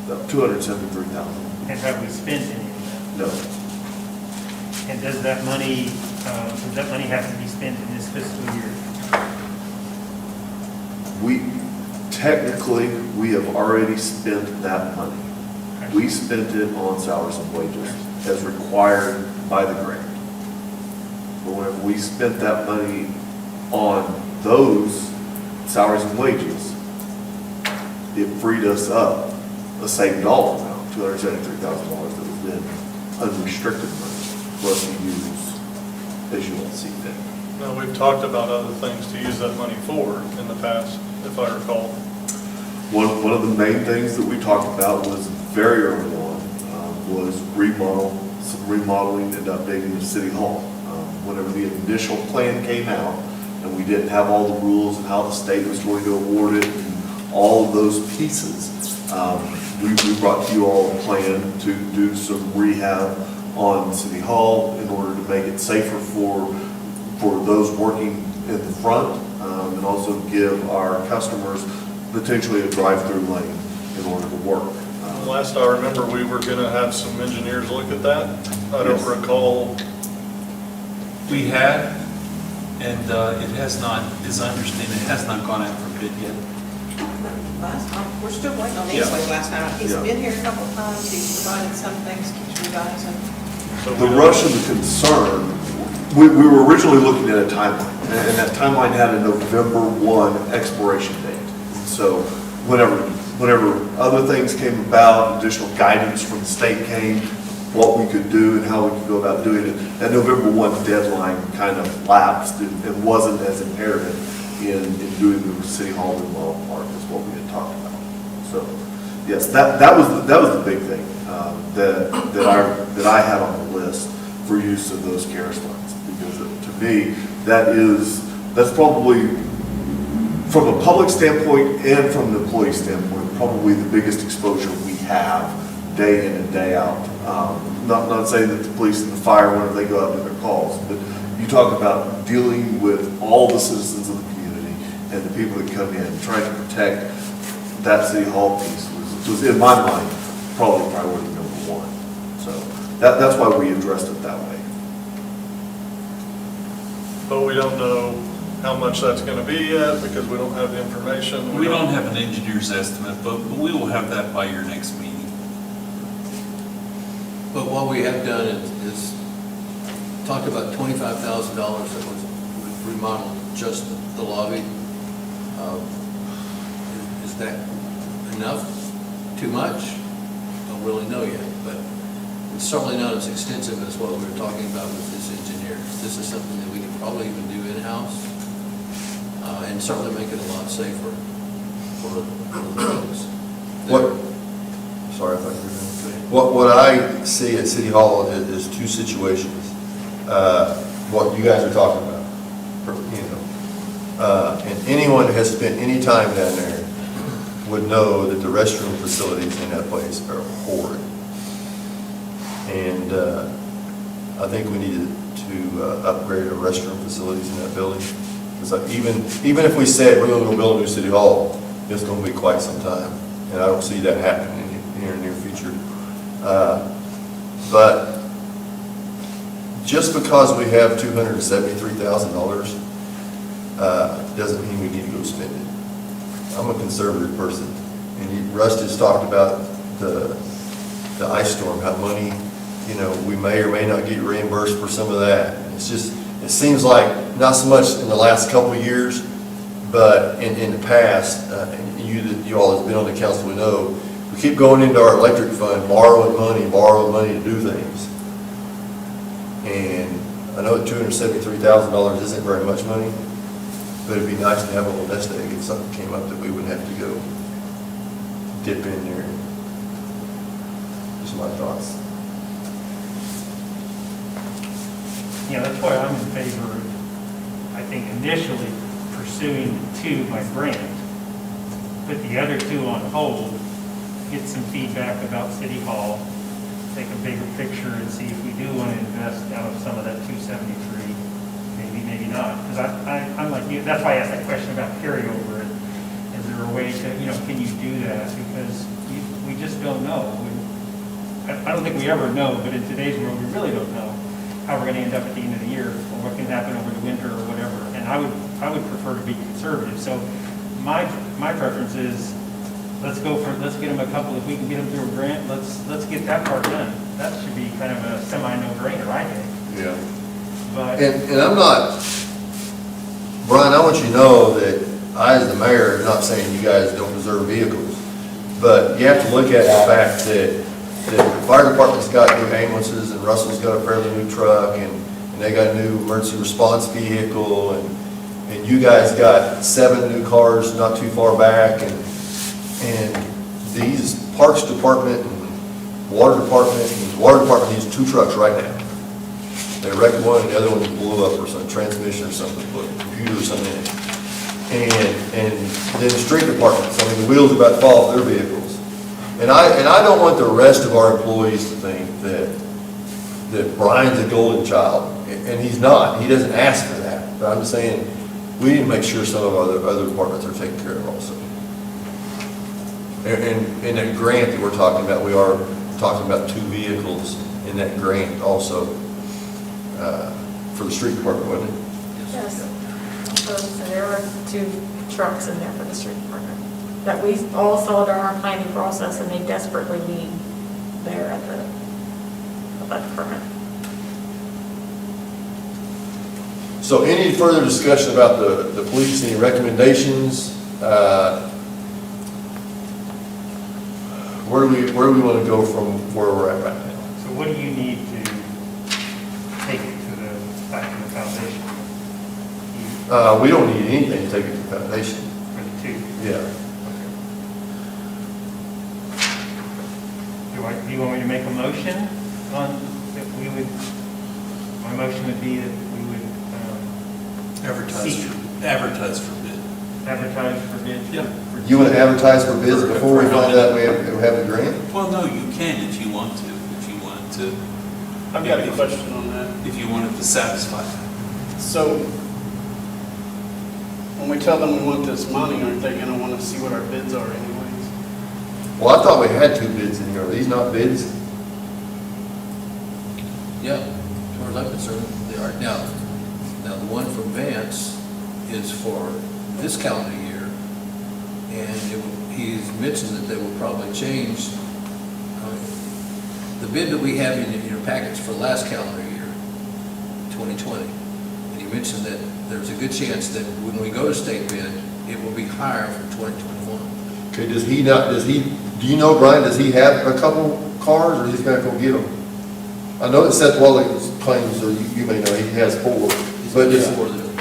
About $273,000. And have we spent any of No. that? And does that money have to be spent in this fiscal year? Technically, we have already spent that money. We spent it on salaries and wages as required by the grant. But whenever we spent that money on those salaries and wages, it freed us up a same dollar amount, $273,000 that was then unrestricted money for us to use as you all see fit. Now, we've talked about other things to use that money for in the past, if I recall. One of the main things that we talked about was very early on, was some remodeling and updating the city hall. Whenever the initial plan came out, and we didn't have all the rules and how the state was going to award it, and all of those pieces, we brought to you all a plan to do some rehab on City Hall in order to make it safer for those working in the front, and also give our customers potentially a drive-through lane in order to work. Last I remember, we were going to have some engineers look at that. I don't recall. We had, and it has not, as I understand, it has not gone out for bid yet. Last time, we're still waiting on these, Yeah. like last time. He's Yeah. been here a couple of times, he's provided some things, keeps revising. So The rush and the concern, we were originally looking at a timeline, and that timeline had a November 1 expiration date. So whenever other things came about, additional guidance from the state came, what we could do and how we could go about doing it, that November 1 deadline kind of lapsed and wasn't as imperative in doing the City Hall remodel part as what we had talked about. So, yes, that was the big thing that I had on the list for use of those CARES funds, because to me, that's probably, from a public standpoint and from an employee standpoint, probably the biggest exposure we have day in and day out. Not saying that the police and the fire, whenever they go out to their calls, but you talk about dealing with all the citizens of the community and the people that come in, trying to protect that city hall piece was in my mind, probably priority number one. So that's why we addressed it that way. But we don't know how much that's gonna be yet, because we don't have the information. We don't have an engineer's estimate, but we will have that by your next meeting. But what we have done is talked about $25,000 that was remodeled just the lobby. Is that enough? Too much? Don't really know yet, but it's certainly not as extensive as what we were talking about with this engineer. This is something that we could probably even do in-house, and certainly make it a lot safer for the folks. Sorry if I could. What I see at City Hall is two situations. What you guys are talking about, you know. And anyone that has spent any time down there would know that the restroom facilities in that place are horrid. And I think we need to upgrade our restroom facilities in that building. Because even if we said we're going to go build a new City Hall, it's going to be quite some time. And I don't see that happening in the near future. But just because we have $273,000 doesn't mean we need to go spend it. I'm a conservative person, and Russ has talked about the ice storm, how money, you know, we may or may not get reimbursed for some of that. It's just, it seems like not so much in the last couple of years, but in the past, and you all has been on the council, we know, we keep going into our electric fund, borrowing money to do things. And I know that $273,000 isn't very much money, but it'd be nice to have a little nest egg if something came up that we wouldn't have to go dip in there. Just my thoughts. Yeah, that's why I'm in favor of, I think initially pursuing two by grant, put the other two on hold, get some feedback about City Hall, take a bigger picture and see if we do want to invest out of some of that 273, maybe not. Because I'm like you, that's why I asked that question about carryover. Is there a way to, you know, can you do that? Because we just don't know. I don't think we ever know, but in today's world, we really don't know how we're going to end up at the end of the year, or what can happen over the winter or whatever. And I would prefer to be conservative. So my preference is, let's get them a couple, if we can get them through a grant, let's get that part done. That should be kind of a semi-no-brainer, I think. Yeah. But And I'm not, Brian, I want you to know that I, as the mayor, am not saying you guys don't deserve vehicles, but you have to look at the fact that the fire department's got new ambulances, and Russell's got a fairly new truck, and they got a new emergency response vehicle, and you guys got 7 new cars not too far back, and these parks department and water department needs 2 trucks right now. They wrecked one, and the other one blew up, or some transmission or something, put a computer or something in it. And then the street departments, I mean, the wheels are about to fall off their vehicles. And I don't want the rest of our employees to think that Brian's a golden child, and he's not. He doesn't ask for that. But I'm just saying, we need to make sure some of our other departments are taken care of also. And that grant that we're talking about, we are talking about 2 vehicles in that grant also for the street department, wasn't it? Yes. So there were 2 trucks in there for the street department that we all saw during our planning process, and they desperately need there at that department. So any further discussion about the police, any recommendations? Where do we want to go from where we're at right now? so what do you need to take it back to the foundation? We don't need anything to take it to the foundation. For the 2? Yeah. Do you want me to make a motion on, that we would, my motion would be that we would Advertise seek, for bid. advertise for bid Yeah. for You want to advertise for bids before we find out we have the grant? Well, no, you can if you want to, if you wanted to, I've got a question on that. if you wanted to satisfy that. So, when we tell them we want this money, aren't they gonna wanna see what our bids are anyways? Well, I thought we had 2 bids in here. Are these not bids? Yeah, as far as I'm concerned, they are. Now, the one from Vance is for this calendar year, and he's mentioned that they will probably change. The bid that we have in your package for last calendar year, 2020, and he mentioned that there's a good chance that when we go to state bid, it will be higher for 2021. Okay, do you know, Brian, does he have a couple cars, or he's gonna go get them? I know that Seth Wally claims, or you may know, he has 4. But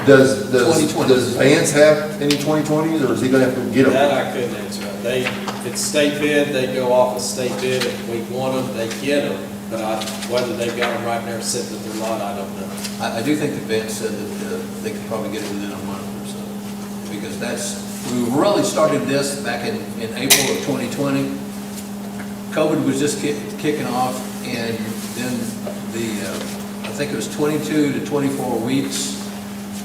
does 2020. Vance have any 2020s, or is he gonna have to get them? That I couldn't answer. If it's state bid, they go off a state bid. If we want them, they get them. But whether they've got them right there sitting at their lot, I don't know. I do think that Vance said that they could probably get it within a month or so, because we really started this back in April of 2020. COVID was just kicking off, and then I think it was 22 to 24 weeks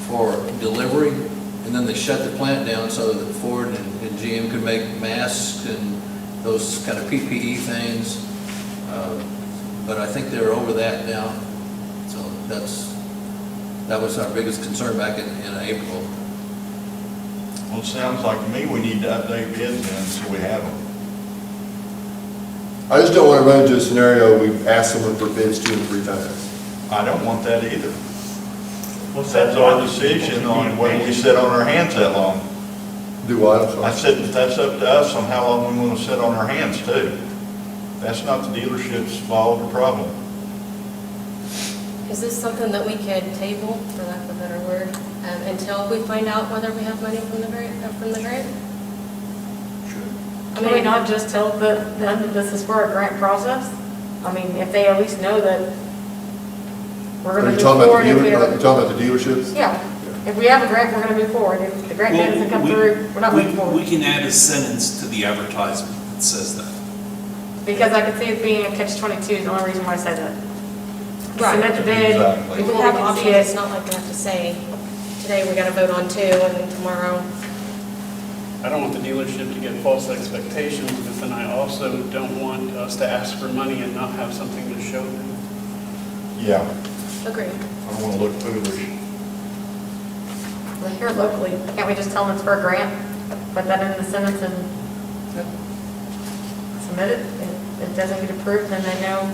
for delivery, and then they shut the plant down so that Ford and GM could make masks and those kind of PPE things. But I think they're over that now, so that was our biggest concern back in April. Well, it sounds like to me we need to update bids then, so we have them. I just don't want to run into a scenario we've asked someone for bids 2 and 3 times. I don't want that either. That's our decision on whether we sit on our hands that long. Do what? I'm sorry. I said that that's up to us on how long we want to sit on our hands too. That's not the dealership's fault or problem. Is this something that we could table, for lack of a better word, until we find out whether we have money from the grant? Can we not just tell them that this is for a grant process? I mean, if they at least know that we're Are gonna you move talking forward. about If we have you're talking about the dealerships? Yeah, if we have a grant, we're gonna move forward. If the grant Well, doesn't come we- through, we're not moving We forward. can add a sentence to the advertisement that says that. Because I could see it being a catch-22 is the only reason why I said that. Right. Submit the bid, Exactly. If before we we have can see options, it's it. not like we have to say, today we gotta vote on 2, and then tomorrow. I don't want the dealership to get false expectations, but then I also don't want us to ask for money and not have something to show them. Yeah, Agreed. I don't want to look foolish. Well, here locally, can't we just tell them it's for a grant? Put that in the sentence and submit it. If it doesn't get approved, then they know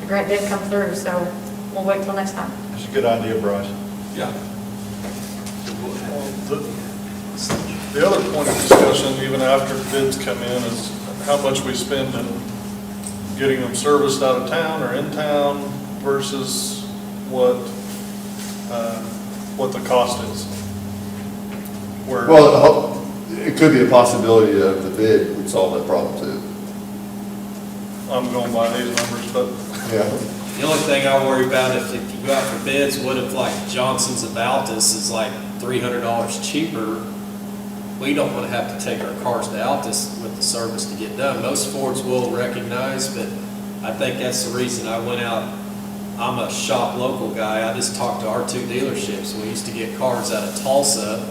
the grant did come through, so we'll wait till next time. It's a good idea, Bryce. Yeah. The other point of discussion, even after bids come in, is how much we spend in getting them serviced out of town or in town versus what the cost is. Well, it could be a possibility that the bid would solve that problem too. I'm going by these numbers, but Yeah. The only thing I worry about if you go out for bids, what if like Johnson's about us is like $300 cheaper? We don't want to have to take our cars to Altus with the service to get done. Most Fords will recognize, but I think that's the reason I went out. I'm a shop local guy. I just talked to our 2 dealerships. We used to get cars out of Tulsa,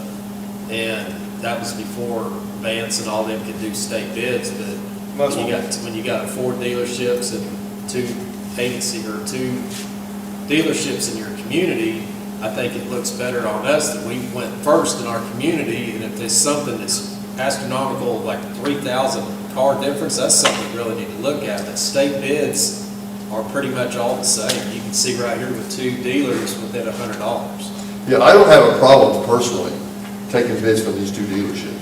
and that was before Vance and all them could do state bids. But when you got 4 dealerships and 2 agency or 2 dealerships in your community, I think it looks better on us that we went first in our community, and if there's something that's astronomical, like 3,000 car difference, that's something we really need to look at. But state bids are pretty much all the same. You can see right here with 2 dealers within $100. Yeah, I don't have a problem personally taking bids from these 2 dealerships.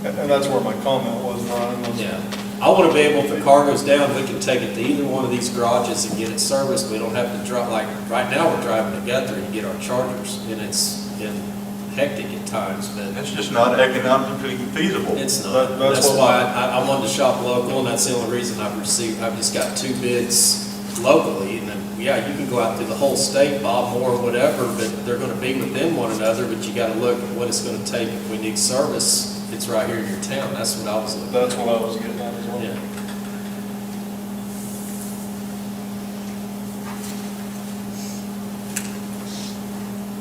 and that's where my comment was, Brian, was Yeah. I want to be able, if the car goes down, we can take it to either one of these garages and get it serviced. We don't have to drive, like, right now we're driving to Guthrie to get our Chargers, and it's been hectic at times, but It's just not economically feasible. it's not. That's That's what why I wanted to shop local, and that's the only reason I've just got 2 bids locally, and then, yeah, you can go out through the whole state, Bob Moore, whatever, but they're gonna be within one another, but you gotta look at what it's gonna take if we need service it's right here in your town, that's what I was looking at. That's what I was getting at as well. Yeah.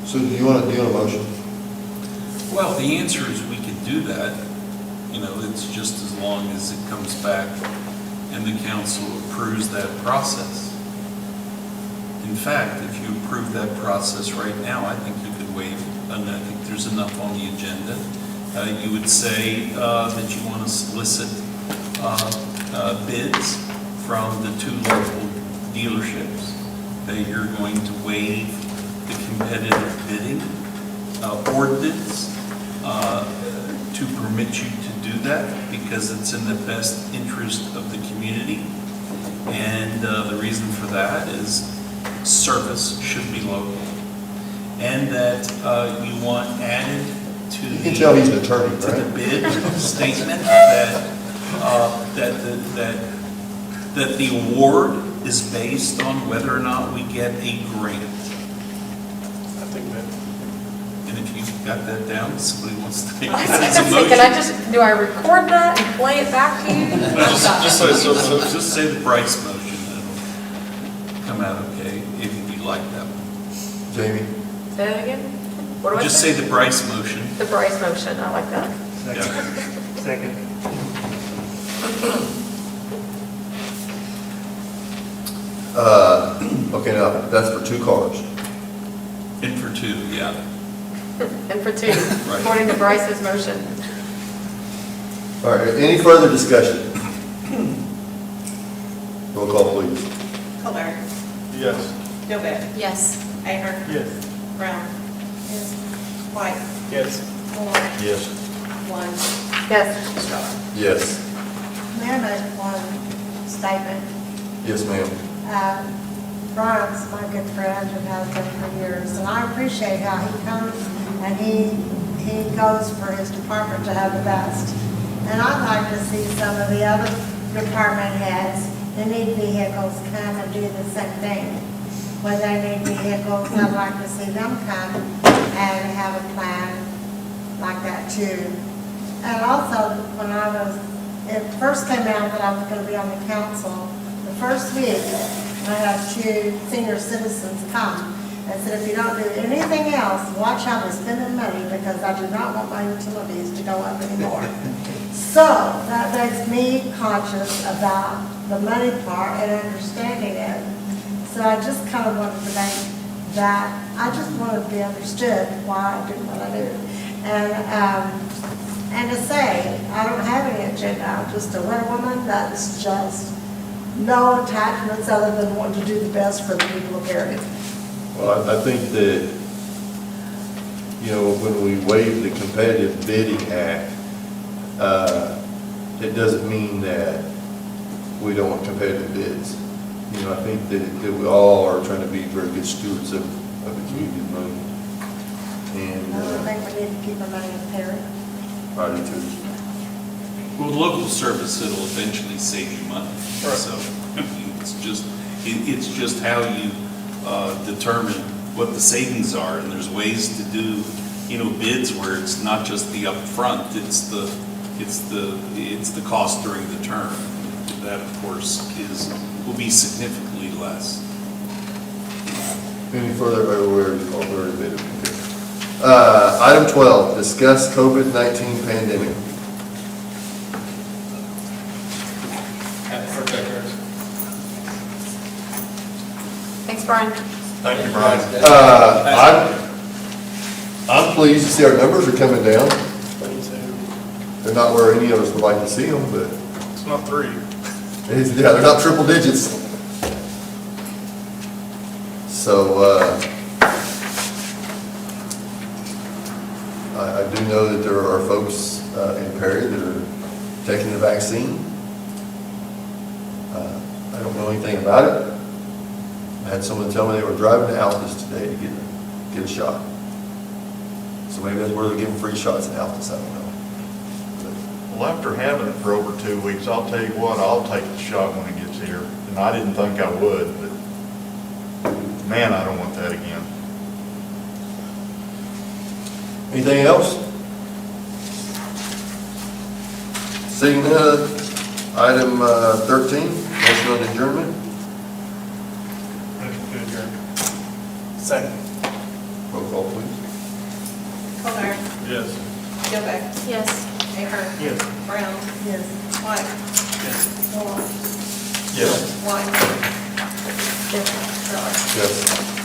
So do you want a motion? Well, the answer is we could do that. You know, it's just as long as it comes back and the council approves that process. In fact, if you approve that process right now, I think you could waive, and I think there's enough on the agenda. You would say that you want to solicit bids from the two local dealerships, that you're going to waive the competitive bidding ordinance to permit you to do that, because it's in the best interest of the community. And the reason for that is service should be local. And that you want added to You can tell he's an attorney, to the right? bid statement that the award is based on whether or not we get a grant. I think that, And if you've got that down, somebody wants to make I was that as a gonna say, can I motion. do I record that and play it back to you? just say so moved. Just say the Bryce motion, and it'll come out okay, if you like that one. Jamie? Say that again? What do I Just say the Bryce motion. The Bryce motion, I like that. Yeah. Second. Okay, now, that's for 2 cars. And for 2, yeah. And for 2, Right. according to Bryce's motion. All right, any further discussion? Roll call, please. Colbert, Yes. Dovett, Yes. Ahern, Yes. Brown. Yes. White, Yes. Moore, Yes. one, Yes. Star. Yes. May I make one statement? Yes, ma'am. Brian's my good friend and has been for years, and I appreciate how he comes and he goes for his department to have the best. And I'd like to see some of the other department heads that need vehicles come and do the same thing. When they need vehicles, I'd like to see them come and have a plan like that too. And also, when it first came out that I was going to be on the council, the first week, I had 2 senior citizens come and said, if you don't do anything else, watch how we're spending money, because I do not want my utilities to go up anymore. So that makes me conscious about the money part and understanding it. So I just kind of wanted to make that, I just wanted to be understood why I do what I do. And to say, I don't have any agenda, I'm just a winter woman that's just no attachments other than wanting to do the best for the people of Prairie. Well, I think that, you know, when we waive the Competitive Bidding Act, it doesn't mean that we don't want competitive bids. You know, I think that we all are trying to be very good stewards of the community money. And I think we need to keep our money in Prairie. I do too. Well, local service, it'll eventually save you money. Right. So it's just how you determine what the savings are, and there's ways to do, you know, bids where it's not just the upfront, it's the cost during the term. That, of course, will be significantly less. Any further, item 12, discuss COVID-19 pandemic. Thanks, Brian. Thank you, Brian. I'm pleased to see our numbers are coming down. They're not where any of us would like to see them, but It's not 3. yeah, they're not triple digits. So, I do know that there are folks in Prairie that are taking the vaccine. I don't know anything about it. I had someone tell me they were driving to Altus today to get a shot. So maybe that's where they're giving free shots in Altus, I don't know. Well, after having it for over 2 weeks, I'll tell you what, I'll take the shot when it gets here. And I didn't think I would, but man, I don't want that again. Anything else? Seeing none, item 13, motion on adjournment. Motion to adjourn. Second. Roll call, please. Colbert, Yes. Gilbeck, Yes. Ahern, Yes. Brown, Yes. White, Moore, Yes. White, Yes. Miller. Yes.